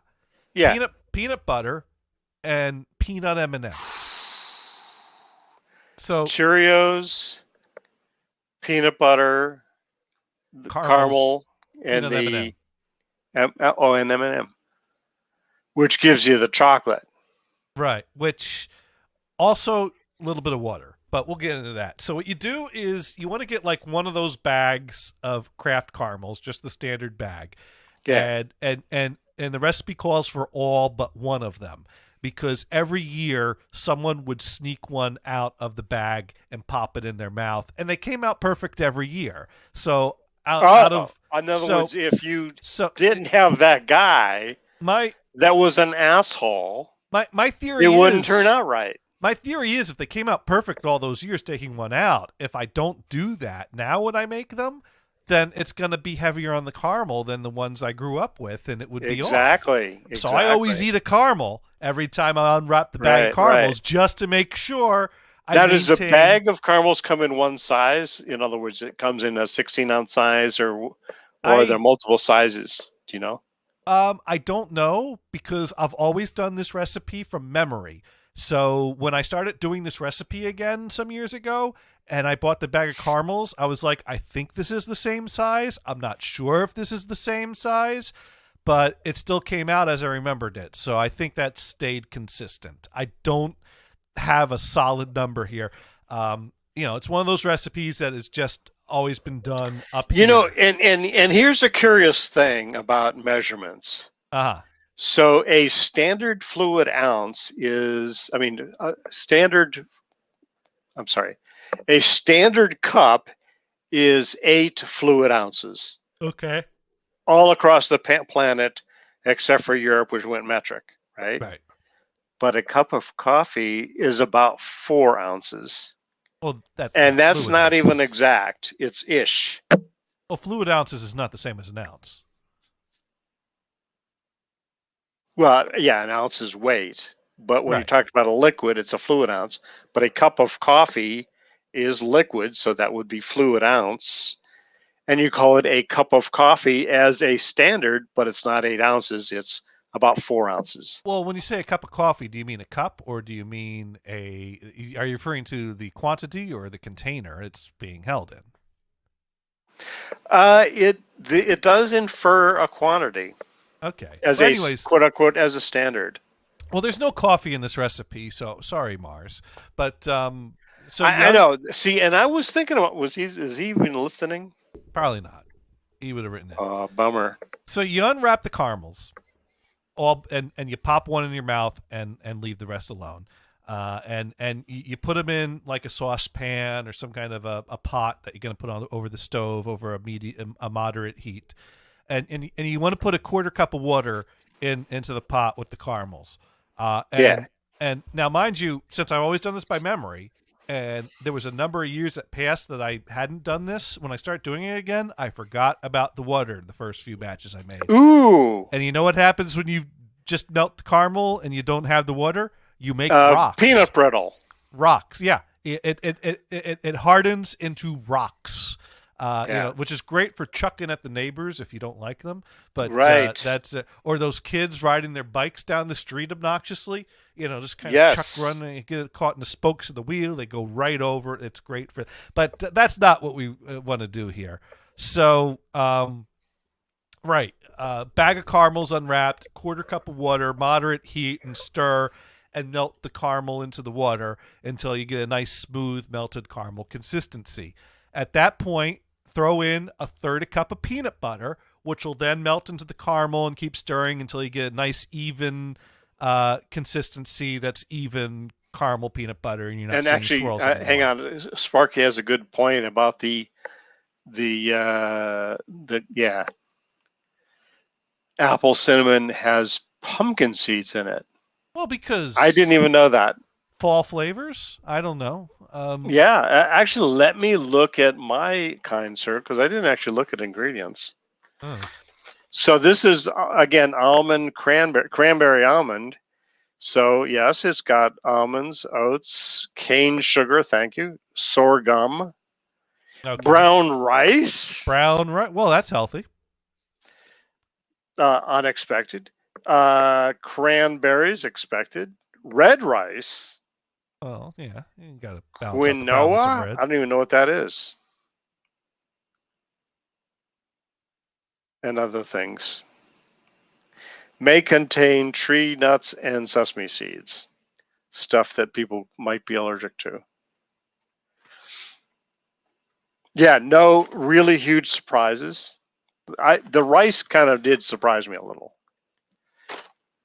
Peanut butter, and peanut M&Ms. So Cheerios, peanut butter, caramel, and the M&M, which gives you the chocolate. Right, which also a little bit of water, but we'll get into that. So what you do is you want to get like one of those bags of Kraft caramels, just the standard bag. Yeah. And the recipe calls for all but one of them, because every year someone would sneak one out of the bag and pop it in their mouth, and they came out perfect every year. So in other words, if you didn't have that guy that was an asshole, my theory it wouldn't turn out right. My theory is if they came out perfect all those years taking one out, if I don't do that now when I make them, then it's going to be heavier on the caramel than the ones I grew up with, and it would be off. Exactly. So I always eat a caramel every time I unwrap the bag of caramels just to make sure does the bag of caramels come in one size? In other words, it comes in a 16-ounce size, or are there multiple sizes? Do you know? I don't know, because I've always done this recipe from memory. So when I started doing this recipe again some years ago, and I bought the bag of caramels, I was like, I think this is the same size. I'm not sure if this is the same size, but it still came out as I remembered it. So I think that stayed consistent. I don't have a solid number here. It's one of those recipes that is just always been done up You here. know, and here's a curious thing about measurements. Uh-huh. So a standard fluid ounce is, I mean, a standard cup is 8 fluid ounces Okay. all across the planet, except for Europe, which went metric, right? Right. But a cup of coffee is about 4 ounces. Well, And that's fluid not even ounces. exact. It's ish. Well, fluid ounces is not the same as an ounce. Well, yeah, an ounce is weight. But when you Right. talk about a liquid, it's a fluid ounce. But a cup of coffee is liquid, so that would be fluid ounce. And you call it a cup of coffee as a standard, but it's not 8 ounces. It's about 4 ounces. Well, when you say a cup of coffee, do you mean a cup or do you mean are you referring to the quantity or the container it's being held in? It does infer a quantity Okay. as Well, a anyways, quote unquote as a standard. well, there's no coffee in this recipe, so sorry, Mars. But so I know. See, and I was thinking about is he even listening? probably not. He would have written it. Bummer. So you unwrap the caramels, and you pop one in your mouth and leave the rest alone. And you put them in like a saucepan or some kind of a pot that you're going to put on over the stove over a moderate heat, and you want to put a quarter cup of water into the pot with the caramels. And now, mind you, since I've always done this by memory, and there was a number of years that passed that I hadn't done this, when I start doing it again, I forgot about the water the first few batches I made. Ooh. And you know what happens when you just melt the caramel and you don't have the water? You make rocks. Peanut brittle. Rocks, yeah. It hardens into rocks. You know, which is great for chucking at the neighbors if you don't like them. But right. That's or those kids riding their bikes down the street obnoxiously. You know, just kind of chuck running, you get caught in the spokes of the wheel. They go right over. It's great for. But that's not what we want to do here. So, right, bag of caramels unwrapped, quarter cup of water, moderate heat, and stir. And melt the caramel into the water until you get a nice smooth melted caramel consistency. At that point, throw in a third a cup of peanut butter, which will then melt into the caramel and keep stirring until you get a nice even consistency that's even caramel peanut butter, and you're not seeing swirls anymore. Hang on, Sparky has a good point about the apple cinnamon has pumpkin seeds in it. Well, because I didn't even know that. Fall flavors? I don't know. Actually, let me look at my kind sir, because I didn't actually look at ingredients. Oh. So this is again almond cranberry almond. So yes, it's got almonds, oats, cane sugar. Thank you. Sorghum. Okay. Brown rice. Brown rice. Well, that's healthy. Unexpected. Cranberries expected. Red rice. Well, yeah, you got to balance out the balance of Quinoa. red. I don't even know what that is. And other things. May contain tree nuts and sesame seeds. Stuff that people might be allergic to. Yeah, no really huge surprises. The rice kind of did surprise me a little.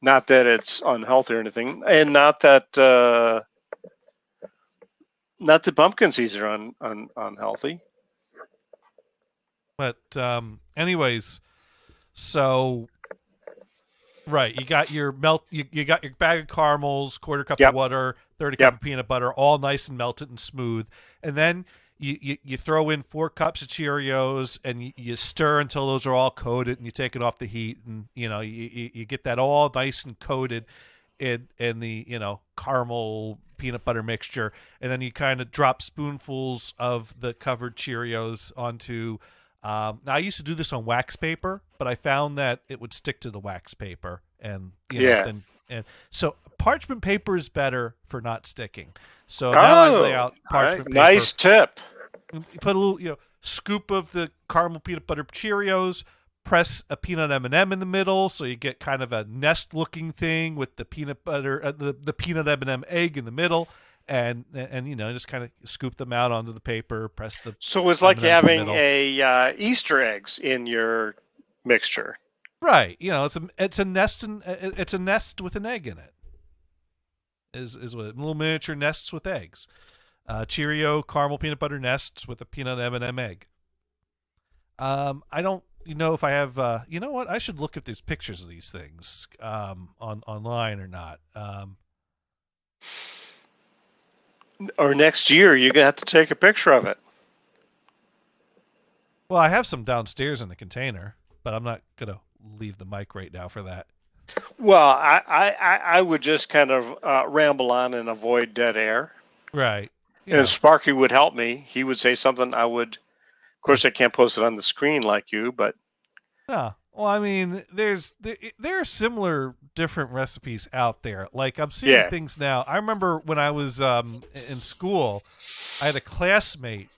Not that it's unhealthy or anything, and not that pumpkin seeds are unhealthy. But anyways, so right, you got your you got your bag of caramels, quarter cup of water, 30 cup of peanut butter, all nice and melted and smooth, and then you throw in 4 cups of Cheerios and you stir until those are all coated, and you take it off the heat, and you know you get that all nice and coated in the caramel peanut butter mixture, and then you kind of drop spoonfuls of the covered Cheerios onto. Now I used to do this on wax paper, but I found that it would stick to the wax paper, and and so parchment paper is better for not sticking. So now I lay out parchment paper. Nice tip. You put a little, scoop of the caramel peanut butter Cheerios, press a peanut M&M in the middle, so you get kind of a nest-looking thing with the peanut butter, the peanut M&M egg in the middle, and just kind of scoop them out onto the paper, press the So it's like M&Ms in the having middle. a Easter eggs in your mixture. Right. It's a nest it's a nest with an egg in it. Is what little miniature nests with eggs. Cheerio caramel peanut butter nests with a peanut M&M egg. I don't know if I have. You know what? I should look if there's pictures of these things online or not. Or next year, you're gonna have to take a picture of it. Well, I have some downstairs in the container, but I'm not gonna leave the mic right now for that. Well, I would just kind of ramble on and avoid dead air. Right. And Sparky would help me. He would say something. I would. Of course, I can't post it on the screen like you, but. Well, I mean, there are similar different recipes out there. Like I'm seeing things now. I remember when I was in school, I had a classmate.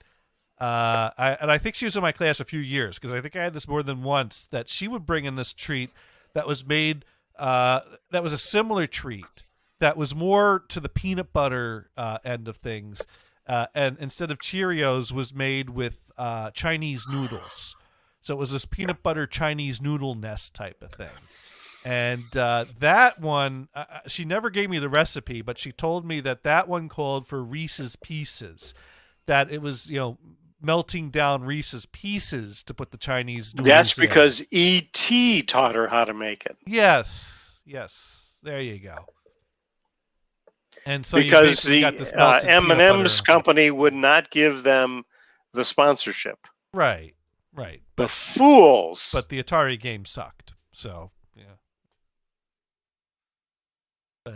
I think she was in my class a few years because I think I had this more than once. That she would bring in this treat that was made. That was a similar treat that was more to the peanut butter end of things, and instead of Cheerios, was made with Chinese noodles. So it was this peanut butter Chinese noodle nest type of thing. And that one, she never gave me the recipe, but she told me that one called for Reese's Pieces. That it was, melting down Reese's Pieces to put the Chinese noodles That's in. because E.T. taught her how to make it. Yes. There you go. And so because you the got this melted peanut M&M's butter. company would not give them the sponsorship. Right. The fools. But the Atari game sucked. So, yeah.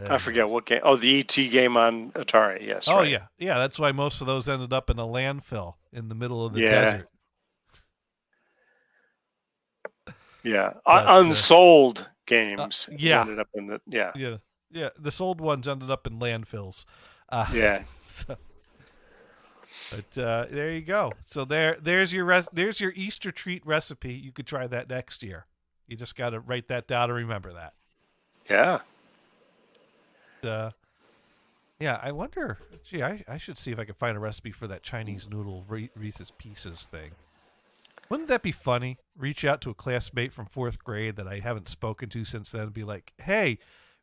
I forget what game. Oh, the E.T. game on Atari. Yes. Oh, right. yeah. That's why most of those ended up in a landfill in the middle of the desert. Yeah. But, Unsold games. Yeah. Ended up in the Yeah. The sold ones ended up in landfills. Yeah. So, but there you go. So there's your Easter treat recipe. You could try that next year. You just got to write that down and remember that. Yeah. Yeah, I wonder. Gee, I should see if I can find a recipe for that Chinese noodle Reese's Pieces thing. Wouldn't that be funny? Reach out to a classmate from 4th grade that I haven't spoken to since then and be like, hey,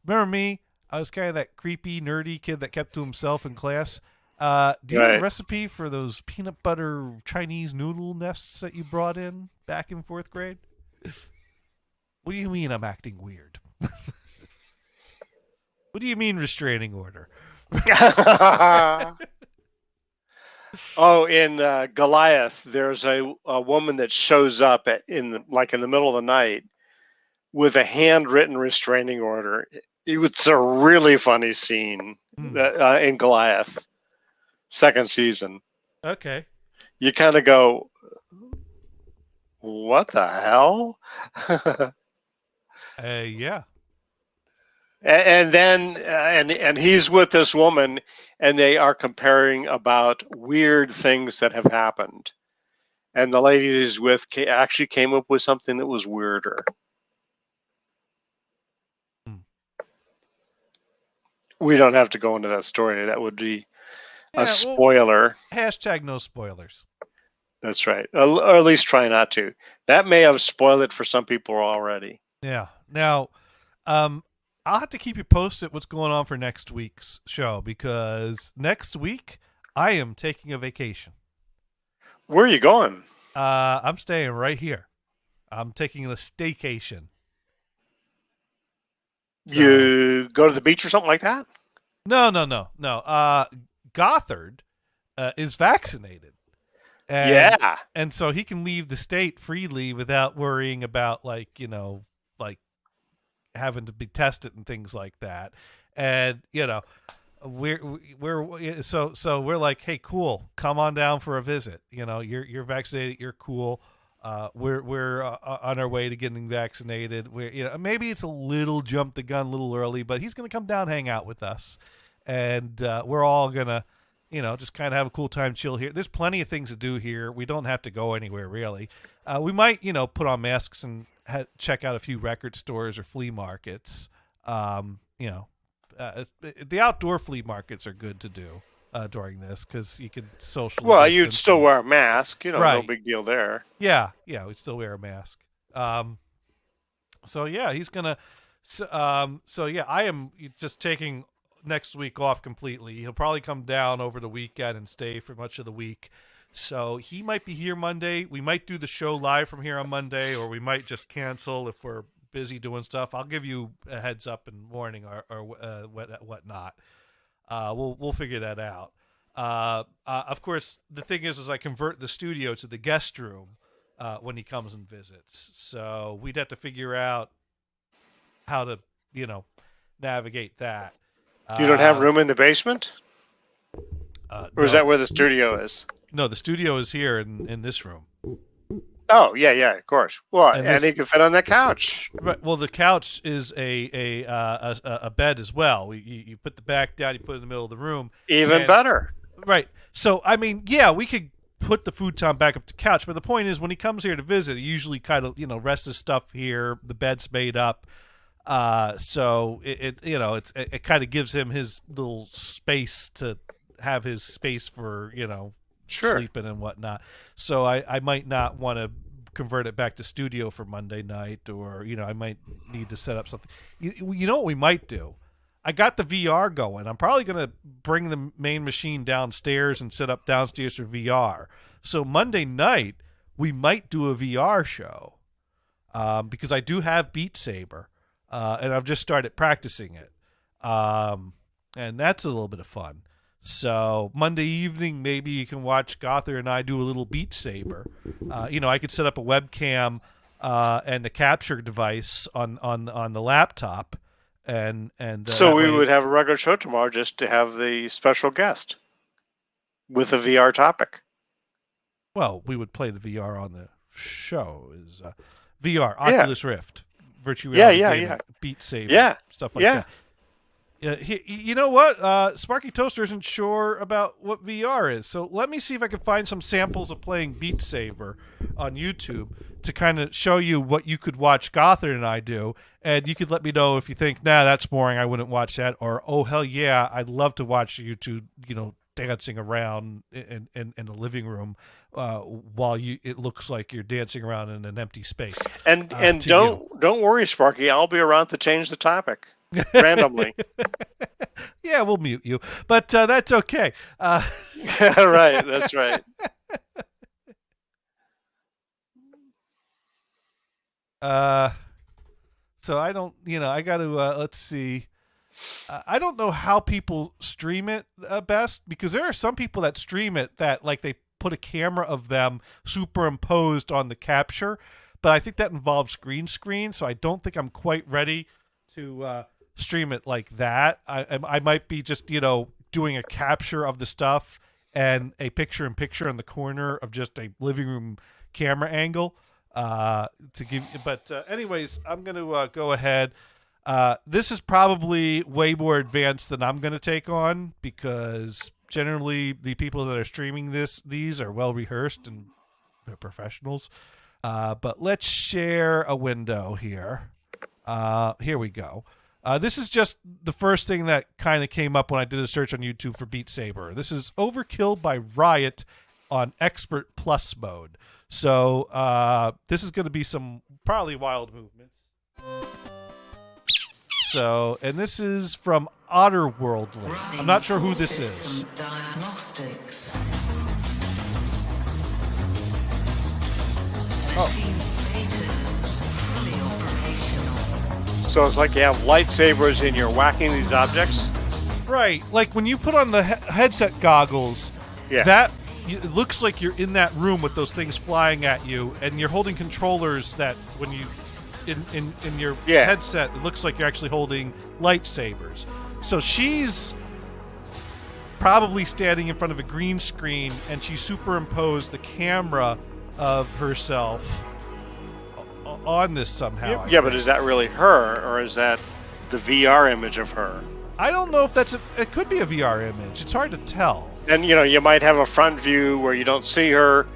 remember me? I was kind of that creepy, nerdy kid that kept to himself in class. Do you have a recipe for those peanut butter Chinese noodle nests that you brought in back in 4th grade? What do you mean I'm acting weird? What do you mean restraining order? Oh, in Goliath, there's a woman that shows up in the middle of the night with a handwritten restraining order. It's a really funny scene in Goliath, 2nd season. Okay. You kind of go, what the hell? Yeah. And then and he's with this woman, and they are comparing about weird things that have happened. And the lady he's with actually came up with something that was weirder. We don't have to go into that story. That would be a spoiler. Hashtag no spoilers. That's right. Or at least try not to. That may have spoiled it for some people already. Yeah. Now, I'll have to keep you posted what's going on for next week's show, because next week I am taking a vacation. Where are you going? I'm staying right here. I'm taking a staycation. So, you go to the beach or something like that? No. Gothard is vaccinated. And so he can leave the state freely without worrying about having to be tested and things like that. And we're like, hey, cool, come on down for a visit. You're vaccinated, you're cool. We're on our way to getting vaccinated. Maybe it's a little jump the gun, a little early, but he's going to come down, hang out with us, and we're all gonna just kind of have a cool time, chill here. There's plenty of things to do here. We don't have to go anywhere really. We might put on masks and check out a few record stores or flea markets. the outdoor flea markets are good to do during this because you can socially. Well, you'd distance still and- wear a mask. No Right. big deal there. Yeah, we still wear a mask. So yeah, he's gonna. So yeah, I am just taking next week off completely. He'll probably come down over the weekend and stay for much of the week. So he might be here Monday. We might do the show live from here on Monday, or we might just cancel if we're busy doing stuff. I'll give you a heads up in the morning or whatnot. We'll figure that out. Of course, the thing is I convert the studio to the guest room when he comes and visits. So we'd have to figure out how to, navigate that. You don't have room in the basement? Or is No. that where the studio is? No, the studio is here in this room. Oh, yeah, of course. Well, And and this- he can fit on that couch. Right. Well, the couch is a bed as well. You put the back down, you put it in the middle of the room. Even And- better. Right. So, I mean, yeah, we could put the futon back up to the couch, but the point is when he comes here to visit, he usually kind of, rests his stuff here. The bed's made up. So it kind of gives him his little space to have his space for, Sure. sleeping and whatnot. So I might not want to convert it back to studio for Monday night, or I might need to set up something. You know what we might do? I got the VR going. I'm probably going to bring the main machine downstairs and set up downstairs for VR. So Monday night we might do a VR show because I do have Beat Saber and I've just started practicing it, and that's a little bit of fun. So Monday evening, maybe you can watch Gother and I do a little Beat Saber. I could set up a webcam and the capture device on the laptop, and So that we way- would have a regular show tomorrow just to have the special guest with a VR topic. Well, we would play the VR on the show. Is VR Yeah. Oculus Rift, virtual Yeah, reality yeah, gaming, yeah. Beat Saber, Yeah, stuff like yeah. that. Yeah, you know what? Sparky Toaster isn't sure about what VR is, so let me see if I can find some samples of playing Beat Saber on YouTube to kind of show you what you could watch Gothard and I do, and you could let me know if you think, nah, that's boring, I wouldn't watch that, or oh hell yeah, I'd love to watch you two, dancing around in a living room while it looks like you're dancing around in an empty space. And to don't worry, Sparky. I'll be around to change the topic randomly. Yeah, we'll mute you, but that's okay. Right. That's right. So I don't, I got to, let's see. I don't know how people stream it best, because there are some people that stream it that like they put a camera of them superimposed on the capture, but I think that involves green screen, so I don't think I'm quite ready to stream it like that. I might be just, doing a capture of the stuff and a picture-in-picture in the corner of just a living room camera angle to give. But anyways, I'm going to go ahead. This is probably way more advanced than I'm going to take on, because generally the people that are streaming these are well rehearsed and they're professionals. But let's share a window here. Here we go. This is just the first thing that kind of came up when I did a search on YouTube for Beat Saber. This is Overkill by Riot on Expert Plus mode. So this is going to be some probably wild movements. So, and this is from Otterworldly. I'm not sure who this is. So it's like you have lightsabers and you're whacking these objects. Right, like when you put on the headset goggles, Yeah. it looks like you're in that room with those things flying at you, and you're holding controllers that when you in your Yeah. headset, it looks like you're actually holding lightsabers. So she's probably standing in front of a green screen, and she superimposed the camera of herself on this somehow. I Yeah, but think. is that really her, or is that the VR image of her? I don't know if it could be a VR image. It's hard to tell. And you might have a front view where you don't see her,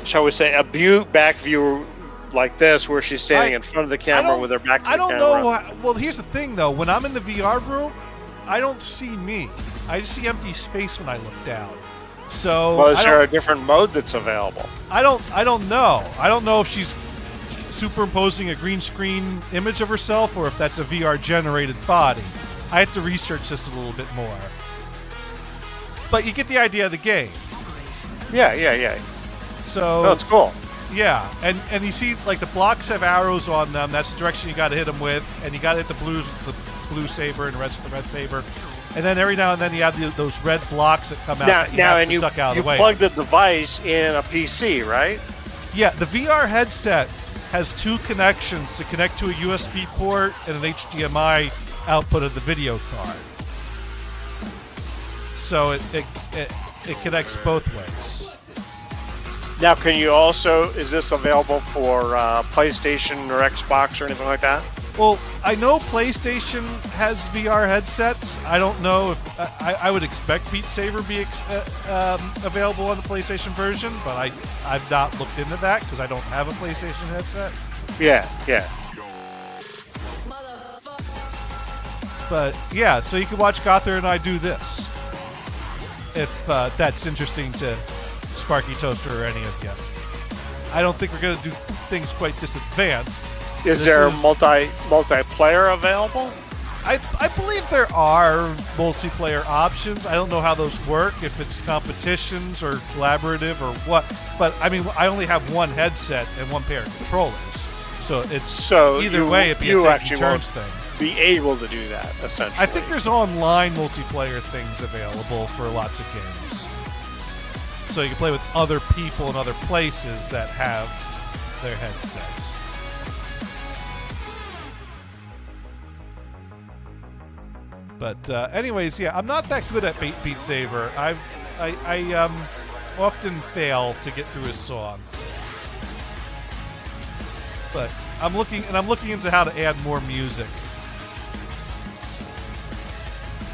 shall we say, a back view like this, where she's standing I- in front of the camera don't- with her back to I the don't camera. know. Well, here's the thing, though. When I'm in the VR room, I don't see me. I just see empty space when I look down. So Well, is I there don't- a different mode that's available? I don't know. I don't know if she's superimposing a green screen image of herself or if that's a VR generated body. I have to research this a little bit more. But you get the idea of the game. Yeah. So No, it's cool. yeah, and you see like the blocks have arrows on them. That's the direction you got to hit them with, and you got to hit the blue saber and the rest of the red saber. And then every now and then you have those red blocks that come out. that you have to duck out of the way. plug the device in a PC, right? Yeah, the VR headset has two connections to connect to a USB port and an HDMI output of the video card. So it connects both ways. Now, can you also? Is this available for PlayStation or Xbox or anything like that? Well, I know PlayStation has VR headsets. I don't know if I would expect Beat Saber be available on the PlayStation version, but I've not looked into that because I don't have a PlayStation headset. Yeah. But yeah, so you can watch Gothard and I do this, if that's interesting to Sparky Toaster or any of you. I don't think we're going to do things quite this advanced. Is there multiplayer available? I believe there are multiplayer options. I don't know how those work, if it's competitions or collaborative or what. But I mean, I only have one headset and one pair of controllers, so it's either way it'd be a taking turns thing. Be able to do that essentially. I think there's online multiplayer things available for lots of games, so you can play with other people in other places that have their headsets. But anyways, yeah, I'm not that good at Beat Saber. I often fail to get through his song. But I'm looking into how to add more music.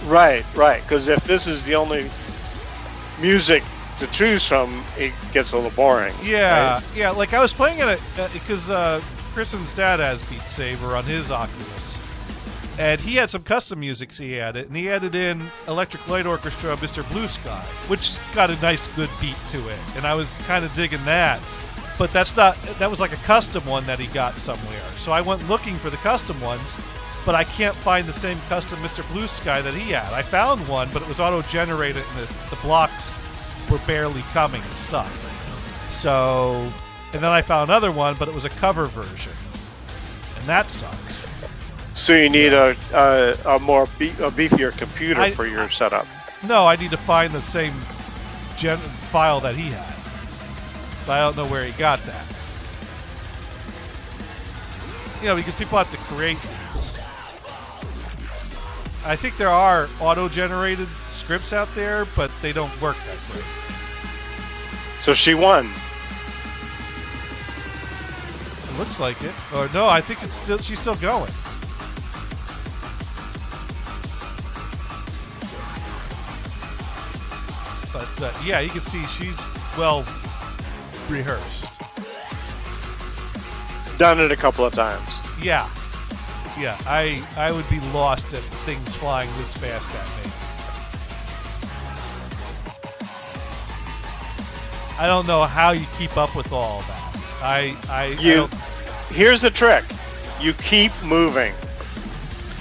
Right. Because if this is the only music to choose from, it gets a little boring. Yeah, right? yeah. Like I was playing it because Kristen's dad has Beat Saber on his Oculus. And he had some custom music he added, and he added in Electric Light Orchestra, Mr. Blue Sky, which got a nice good beat to it, and I was kind of digging that. But that was like a custom one that he got somewhere. So I went looking for the custom ones, but I can't find the same custom Mr. Blue Sky that he had. I found one, but it was auto-generated, and the blocks were barely coming. It sucked. So, and then I found another one, but it was a cover version, and that sucks. So you need a beefier computer for your setup. No, I need to find the same file that he had. But I don't know where he got that. You know, because people have to create these. I think there are auto-generated scripts out there, but they don't work that great. So she won. It looks like it. Or no, I think she's still going. But yeah, you can see she's well rehearsed. Done it a couple of times. Yeah. I would be lost at things flying this fast at me. I don't know how you keep up with all that. Here's the trick. You keep moving.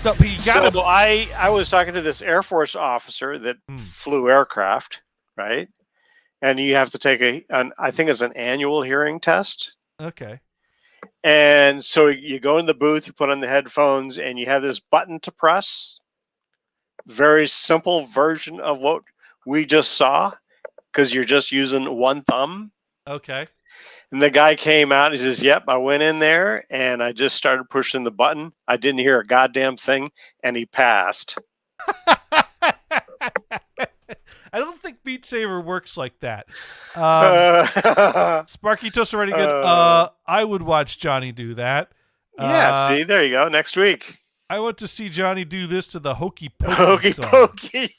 No, but you gotta. So I was talking to this Air Force officer that flew aircraft, right? And you have to take I think it's an annual hearing test. Okay. And so you go in the booth, you put on the headphones, and you have this button to press. Very simple version of what we just saw, because you're just using one thumb. Okay. And the guy came out and he says, "Yep, I went in there and I just started pushing the button. I didn't hear a goddamn thing," and he passed. I don't think Beat Saber works like that. Sparky Toast already good. I would watch Johnny do that. Yeah, see, there you go. Next week. I want to see Johnny do this to the Hokey Pokey Hokey song. Pokey.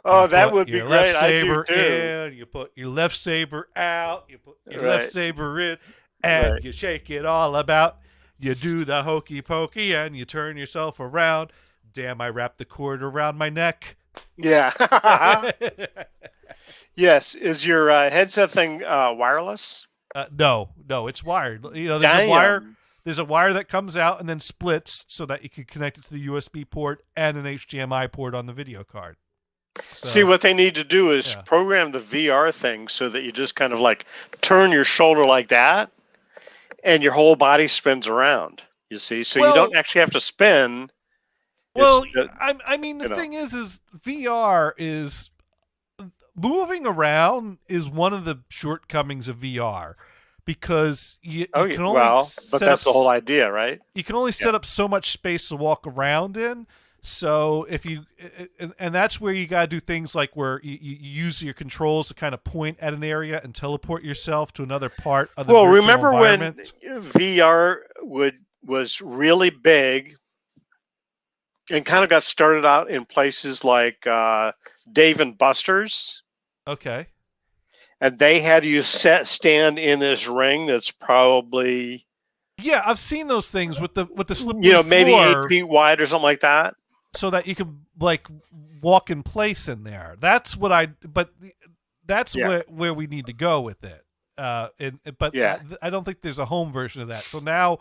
Oh, that would be your great. Left saber I do too. in, you put your left saber out, you put your left saber in, and Right. you shake it all about. You do the hokey pokey and you turn yourself around. Damn, I wrapped the cord around my neck. Yeah. Yes. Is your headset thing wireless? No, it's wired. You know, Damn. there's a wire that comes out and then splits so that you can connect it to the USB port and an HDMI port on the video card. So, See, what they need to do is yeah. program the VR thing so that you just kind of like turn your shoulder like that, and your whole body spins around. You see, so you Well- don't actually have to spin. Well, It's, I mean, the you know. thing is VR is moving around is one of the shortcomings of VR because you oh, can yeah, only well, but set that's the up whole idea, right? you can only set up so much space to walk around in. So if you and that's where you gotta do things like where you use your controls to kind of point at an area and teleport yourself to another part of the Well, virtual remember when environment. VR was really big and kind of got started out in places like Dave and Buster's, Okay. and they had you stand in this ring that's probably Yeah, I've seen those things with the slippery maybe floor 8 feet wide or something like that. so that you can like walk in place in there. That's what that's Yeah. where we need to go with it. But Yeah. I don't think there's a home version of that. So now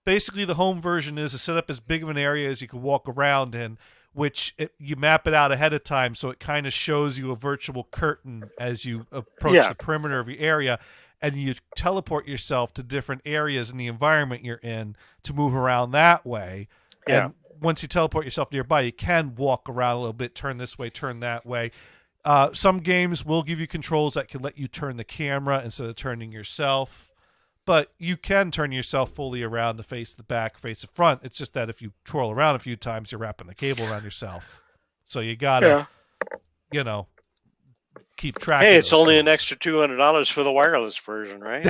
basically the home version is to set up as big of an area as you can walk around in, which you map it out ahead of time so it kind of shows you a virtual curtain as you approach Yeah. the perimeter of your area, and you teleport yourself to different areas in the environment you're in to move around that way. Yeah. And once you teleport yourself nearby, you can walk around a little bit, turn this way, turn that way. Some games will give you controls that can let you turn the camera instead of turning yourself. But you can turn yourself fully around to face the back, face the front. It's just that if you twirl around a few times, you're wrapping the cable around yourself. So you gotta, keep track. Hey, of it's those only an things. extra $200 for the wireless version, right?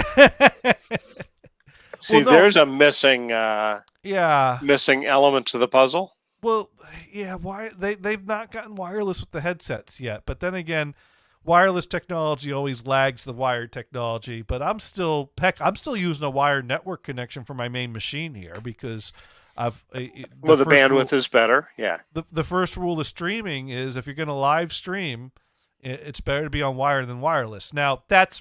See, Well, no. there's a missing Yeah. missing element to the puzzle. Well, yeah. Why they've not gotten wireless with the headsets yet? But then again, wireless technology always lags the wired technology. But I'm still using a wired network connection for my main machine here because The first bandwidth rule- is better. Yeah. the first rule of streaming is if you're going to live stream, it's better to be on wire than wireless. Now that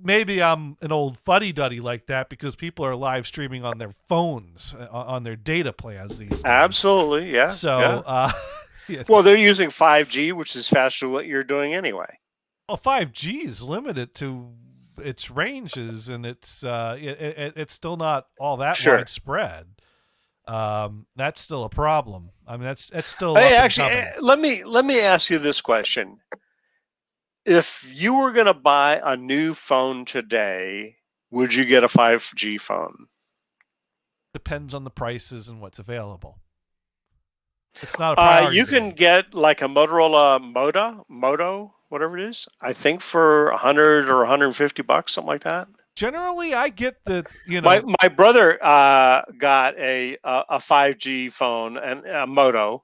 maybe I'm an old fuddy-duddy like that because people are live streaming on their phones on their data plans these days. Absolutely. Yeah. So, yeah. yeah. Well, they're using 5G, which is faster than what you're doing anyway. Well, 5G is limited to its ranges, and it's still not all that Sure. widespread. That's still a problem. I mean, that's still. Hey, up and actually, coming. let me ask you this question: if you were going to buy a new phone today, would you get a 5G phone? Depends on the prices and what's available. It's not a priority. You to can me. get like a Motorola Moto, whatever it is. I think for $100 or $150, something like that. Generally, I get the My brother got a 5G phone and a Moto.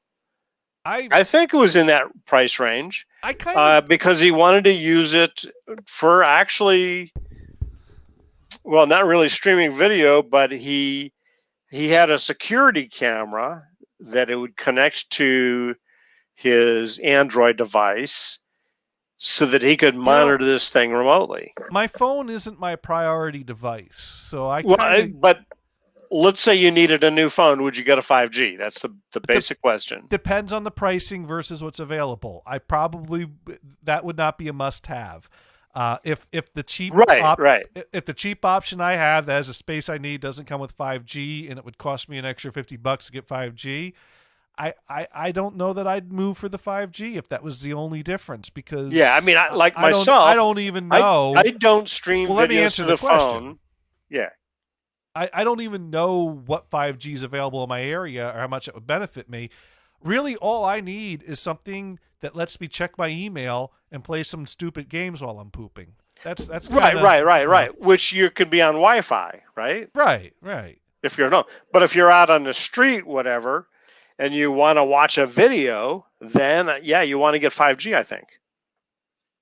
I think it was in that price range I kind of because he wanted to use it for actually, well, not really streaming video, but he had a security camera that it would connect to his Android device so that he could monitor this thing remotely. my phone isn't my priority device, so But let's say you needed a new phone, would you get a 5G? That's the basic question. depends on the pricing versus what's available. That would not be a must-have. If the cheap Right. if the cheap option I have that has the space I need doesn't come with 5G and it would cost me an extra $50 to get 5G, I don't know that I'd move for the 5G if that was the only difference because Yeah, I mean, myself, I don't even know. I don't stream Well, let me videos answer to the the question. phone. Yeah. I don't even know what 5G is available in my area or how much it would benefit me. Really, all I need is something that lets me check my email and play some stupid games while I'm pooping. That's Right. Which you could be on Wi-Fi, right? Right. If you're no, but if you're out on the street, whatever, and you want to watch a video, then you want to get 5G, I think.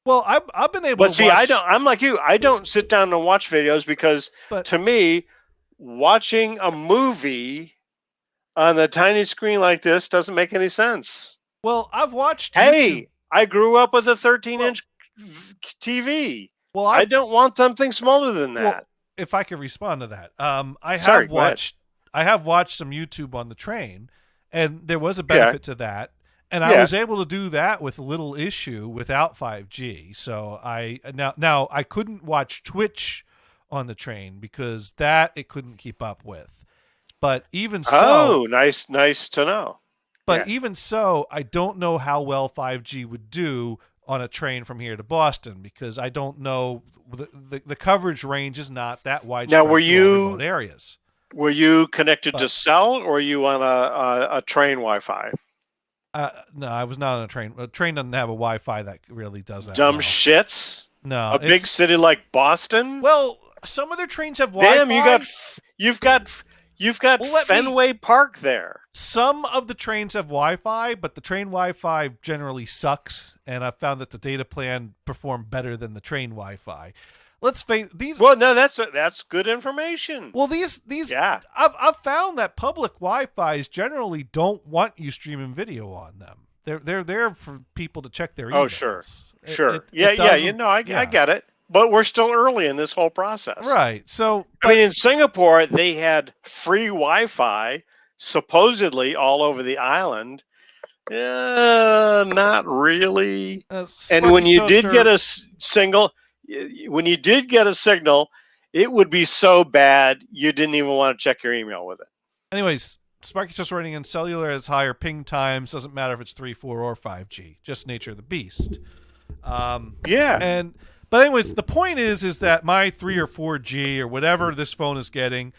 Well, I've been able But to see, watch, I'm like you. I don't sit down and watch videos because but to me, watching a movie on the tiny screen like this doesn't make any sense. well, I've watched YouTube. Hey, I grew up with a 13 Well, inch TV. well, I don't want something smaller than that. well, if I could respond to that, Sorry, go ahead. I have watched some YouTube on the train, and there was a Yeah. benefit to that. And I Yeah. was able to do that with little issue without 5G. So now I couldn't watch Twitch on the train because that it couldn't keep up with. But even so, Oh, nice to know. but Yeah. even so, I don't know how well 5G would do on a train from here to Boston because I don't know the coverage range is not that widespread Now, were through all you remote areas. connected to But cell, or were you on a train Wi-Fi? no, I was not on a train. A train doesn't have a Wi-Fi that really does that Dumb well. shits. No, A big city like Boston. well, some of their trains have Wi-Fi. Damn, you've got Well, let me- Fenway Park there. Some of the trains have Wi-Fi, but the train Wi-Fi generally sucks, and I found that the data plan performed better than the train Wi-Fi. Let's face these. Well, no, that's good information. Well, these Yeah. I've found that public Wi-Fi's generally don't want you streaming video on them. They're there for people to check their emails. Oh, sure. Sure. It Yeah. doesn't- No, I yeah. get it. But we're still early in this whole process. Right. So, I mean, in Singapore, they had free Wi-Fi supposedly all over the island. Not really. And when you did get a signal, it would be so bad you didn't even want to check your email with it. anyways, Sparky's just running in cellular has higher ping times. Doesn't matter if it's 3, 4, or 5G. Just nature of the beast. Yeah. But anyways, the point is that my 3 or 4G or whatever this phone is getting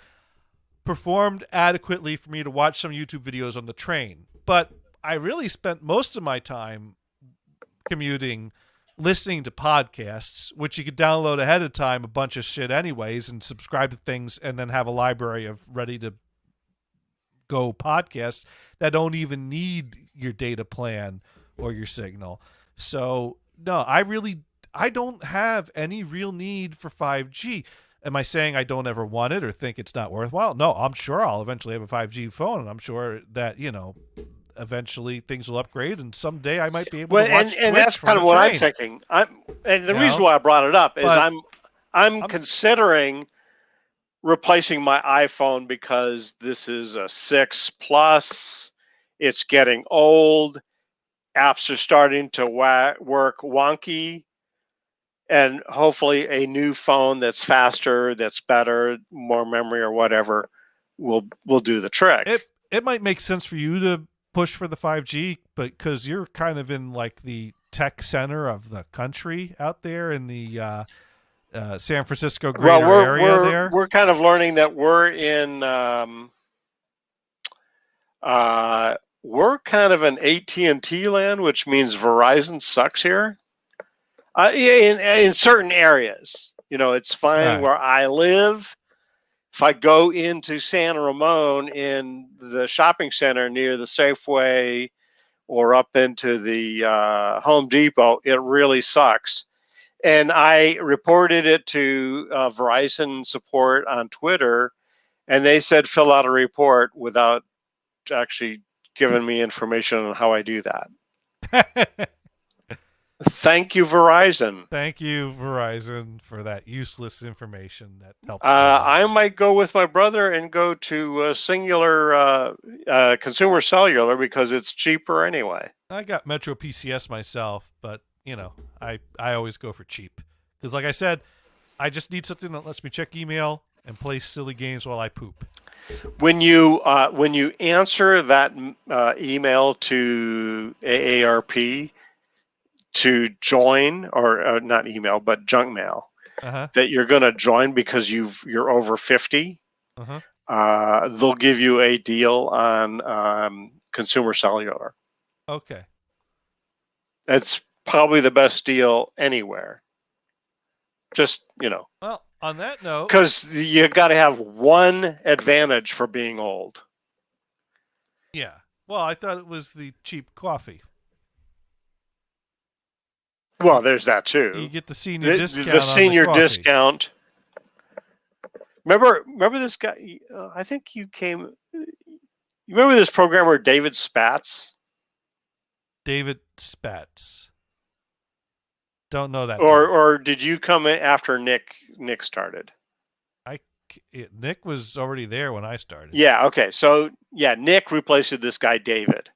performed adequately for me to watch some YouTube videos on the train. But I really spent most of my time commuting listening to podcasts, which you could download ahead of time a bunch of shit anyways and subscribe to things and then have a library of ready to go podcasts that don't even need your data plan or your signal. So no, I don't have any real need for 5G. Am I saying I don't ever want it or think it's not worthwhile? No, I'm sure I'll eventually have a 5G phone, and I'm sure that, eventually things will upgrade, and someday I might be able to watch and Twitch that's from kind of the what I'm train. thinking. And the You reason know? why I brought it up is But I'm considering replacing my iPhone because this is a 6 Plus. It's getting old. Apps are starting to work wonky. And hopefully a new phone that's faster, that's better, more memory or whatever will do the trick. it might make sense for you to push for the 5G, but because you're kind of in like the tech center of the country out there in the San Francisco greater area there. We're kind of learning that we're in we're kind of an AT&T land, which means Verizon sucks here. In certain areas, it's fine Right. where I live. If I go into San Ramon in the shopping center near the Safeway or up into the Home Depot, it really sucks. And I reported it to Verizon support on Twitter, and they said fill out a report without actually giving me information on how I do that. Thank you, Verizon. Thank you, Verizon, for that useless information that helped. I might go with my brother and go to Singular Consumer Cellular because it's cheaper anyway. I got Metro PCS myself, but I always go for cheap because, like I said, I just need something that lets me check email and play silly games while I poop. When you answer that email to AARP to join, or not email but junk mail, that you're going to join because you're over 50, they'll give you a deal on Consumer Cellular. Okay. That's probably the best deal anywhere. Just, Well, on that note, because you got to have one advantage for being old. yeah. Well, I thought it was the cheap coffee. Well, there's that You too. get the senior discount. The senior on the coffee. discount. Remember this guy? I think you came. You remember this programmer David Spatz? David Spatz. Don't know that. Or did you come in after Nick started? Nick was already there when I started. Yeah. Okay. So yeah, Nick replaced this guy David,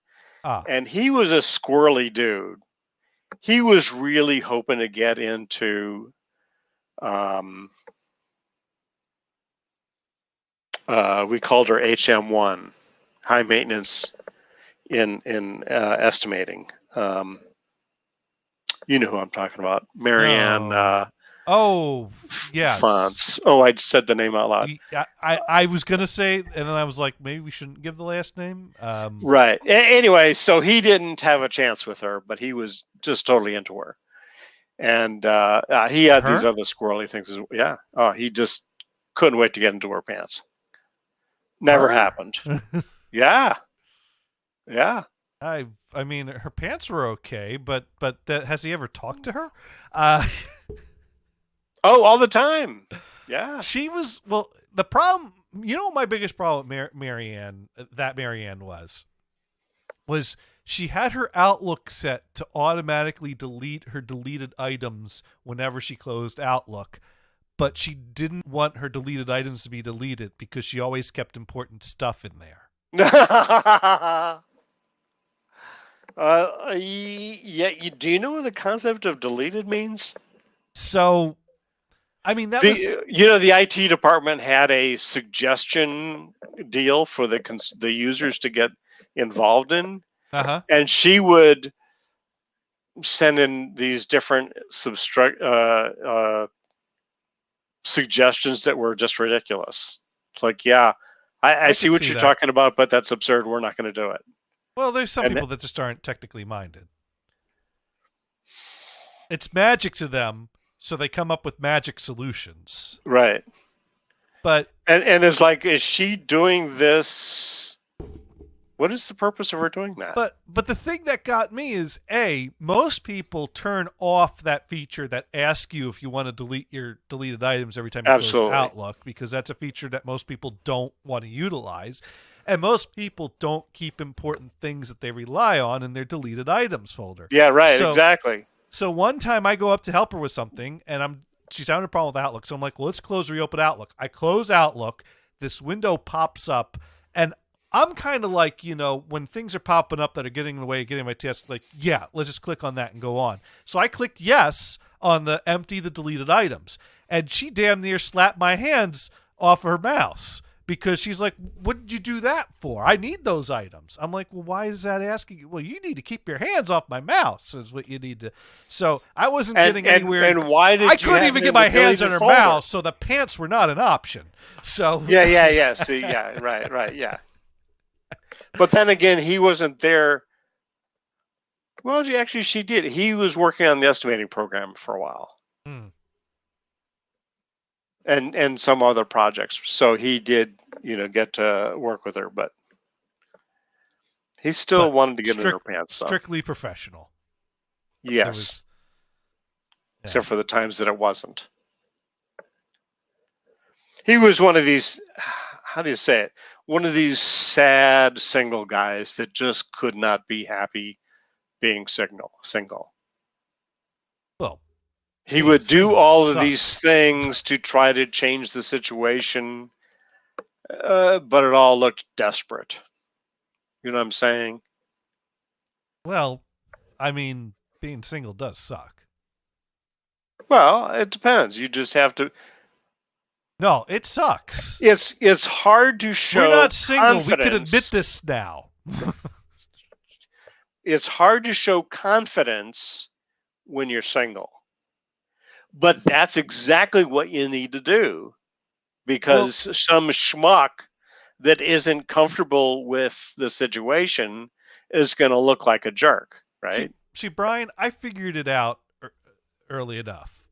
and he was a squirrely dude. He was really hoping to get into we called her HM1, high maintenance in estimating. You know who I'm talking about, Marianne. No. Oh, yes. Fonts. Oh, I just said the name out loud. I was gonna say, and then I was like, maybe we shouldn't give the last name. Right. Anyway, so he didn't have a chance with her, but he was just totally into her, and he had these other squirrely things. Yeah. Oh, he just couldn't wait to get into her pants. Never happened. Yeah. Yeah. I mean, her pants were okay, but has he ever talked to her? Oh, all the time. Yeah. She was, well, the problem, you know, my biggest problem with Marianne was she had her Outlook set to automatically delete her deleted items whenever she closed Outlook, but she didn't want her deleted items to be deleted because she always kept important stuff in there. Yeah. Do you know what the concept of deleted means? So, I mean, the IT department had a suggestion deal for the users to get involved in, and she would send in these different suggestions that were just ridiculous. It's like, yeah, I see what you're talking about, but that's absurd. We're not going to do it. Well, there's some people that just aren't technically minded. It's magic to them. So they come up with magic solutions. Right. But and it's like, is she doing this? What is the purpose of her doing that? But the thing that got me is, most people turn off that feature that asks you if you want to delete your deleted items every time you close Outlook, because that's a feature that most people don't want to utilize. And most people don't keep important things that they rely on in their deleted items folder. Yeah, right, exactly. So one time I go up to help her with something, and she's having a problem with Outlook. So I'm like, well, let's reopen Outlook. I close Outlook. This window pops up, and I'm kind of like, when things are popping up that are getting in the way of getting my task, like, yeah, let's just click on that and go on. So I clicked yes on the empty the deleted items, and she damn near slapped my hands off her mouse. Because she's like, what did you do that for? I need those items. I'm like, well, why is that asking you? Well, you need to keep your hands off my mouse is what you need to. So I wasn't getting anywhere. And why did I couldn't even get my hands on her mouse, so the pants were not an option. So Yeah. See, yeah, right, yeah. But then again, he wasn't there. Well, actually, she did. He was working on the estimating program for a while. And some other projects. So he did, get to work with her, but he still wanted to get in her pants. Strictly professional. Yes. Except for the times that it wasn't. He was one of these, how do you say it? One of these sad single guys that just could not be happy being single. Well, he would do all of these things to try to change the situation, but it all looked desperate. You know what I'm saying? Well, I mean, being single does suck. Well, it depends. You just have to. No, it sucks. It's hard to show. We're not single. Confidence. We can admit this now. It's hard to show confidence when you're single. But that's exactly what you need to do, because some schmuck that isn't comfortable with the situation is going to look like a jerk, right? See, Brian, I figured it out early enough,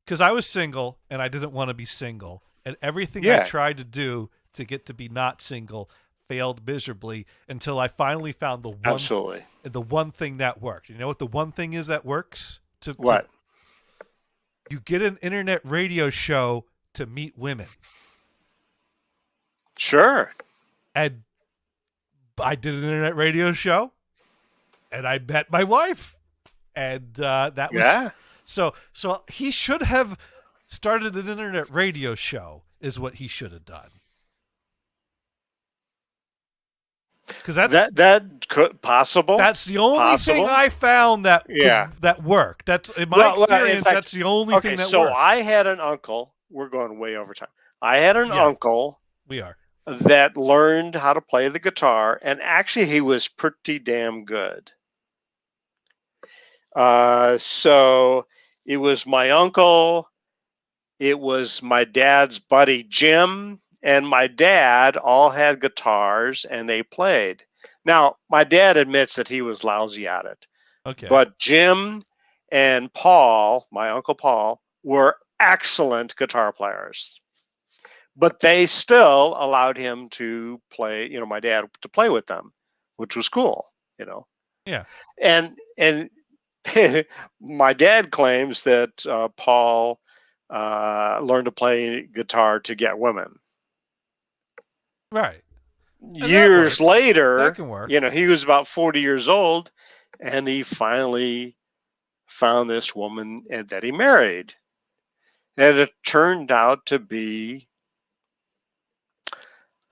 because I was single and I didn't want to be single, and everything I tried to do to get to be not single failed miserably until I finally found the one thing that worked. You know what the one thing is that works What? You get an internet radio show to meet women. Sure. And I did an internet radio show, and I met my wife, and that was so he should have started an internet radio show, is what he should have done. Because that could possible. That's the only thing I found that that worked. That's in my experience. Fact, that's the only thing that worked. So I had an uncle. We're going way over time. I had an uncle. We are. That learned how to play the guitar, and actually he was pretty damn good. So it was my uncle, it was my dad's buddy Jim, and my dad all had guitars and they played. Now, my dad admits that he was lousy at it. Okay. But Jim and Paul, my uncle Paul, were excellent guitar players. But they still allowed him to play, my dad to play with them, which was cool, Yeah. And my dad claims that Paul learned to play guitar to get women. Right. Years later, that can work. He was about 40 years old, and he finally found this woman that he married. And it turned out to be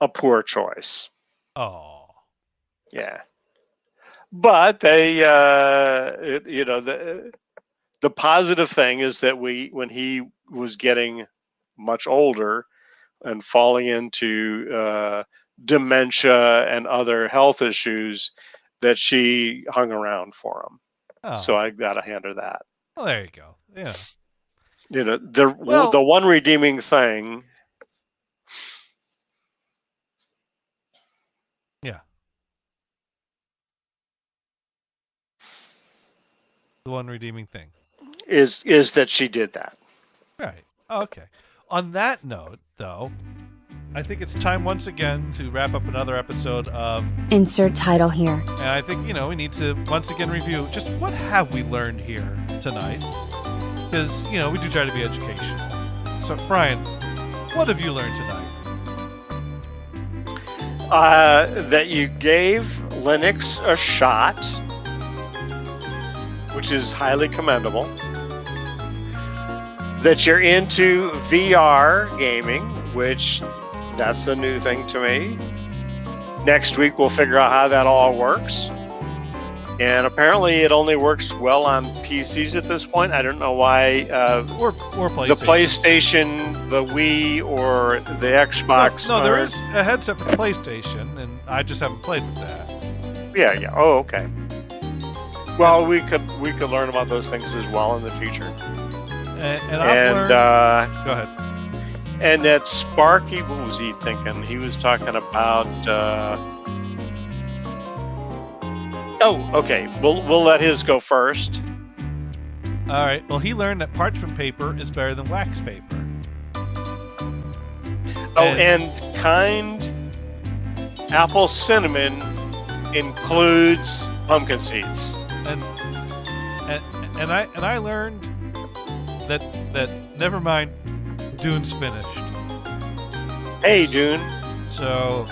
a poor choice. Oh. Yeah. But they, the positive thing is that when he was getting much older and falling into dementia and other health issues, that she hung around for him. Oh. So I got to hand her that. Well, there you go. Yeah. The one redeeming thing. Yeah. The one redeeming thing is that she did that. Right. Okay. On that note, though, I think it's time once again to wrap up another episode of Insert Title Here. And I think, we need to once again review just what have we learned here tonight? Because, we do try to be educational. So, Brian, what have you learned tonight? That you gave Linux a shot, which is highly commendable. That you're into VR gaming, which that's a new thing to me. Next week we'll figure out how that all works. And apparently it only works well on PCs at this point. I don't know why. Or PlayStation. The PlayStation, the Wii, or the Xbox. No, there is a headset for the PlayStation, and I just haven't played with that. Yeah. Oh, okay. Well, we could learn about those things as well in the future. And I've learned... Go ahead. And that Sparky, what was he thinking? He was talking about... Oh, okay. We'll let his go first. All right. Well, he learned that parchment paper is better than wax paper. And kind apple cinnamon includes pumpkin seeds. And I learned that never mind, Dune's finished. Hey, Dune. So,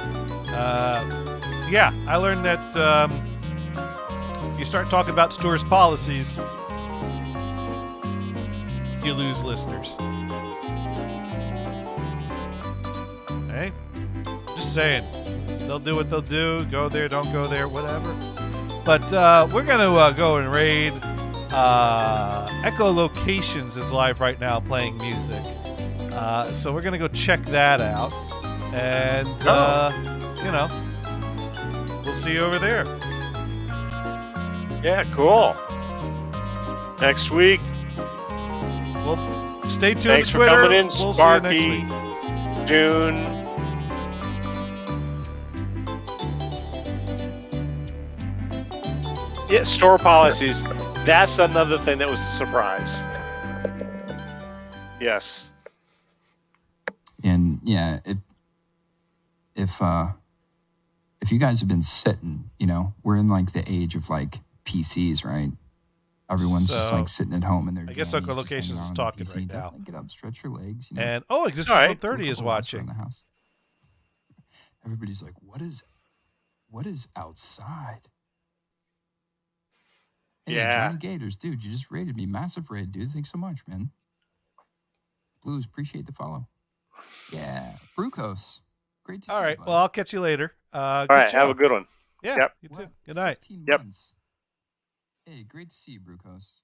I learned that if you start talking about stores' policies, you lose listeners. Hey, just saying. They'll do what they'll do. Go there, don't go there, whatever. But we're going to go and raid. Echo Locations is live right now playing music. So we're going to go check that out. And, we'll see you over there. Yeah, cool. Next week. Well, stay tuned Thanks to Twitter. For coming in, we'll Sparky, see you next week. Dune. Yeah, store policies. That's another thing that was a surprise. Yes. And yeah, if you guys have been sitting, we're in like the age of like PCs, right? everyone's just So, like sitting at home in their I guess jammies, Local just hanging Locations is around on talking PC. right Don't, now. like, get up, stretch your legs. You know, And Existence All right. 130 do a is couple laps around watching. the house. Everybody's like, what is outside? Hey, Yeah. Johnny Gators, dude, you just rated me. Massive raid, dude. Thanks so much, man. Blues, appreciate the follow. Yeah. Brucos. Great to see All you, right. bud. Well, I'll catch you later. All right. Have a good one. Yeah. Yep. You too. What? Good night. 15 Yep. months. Hey, great to see you, Brucos.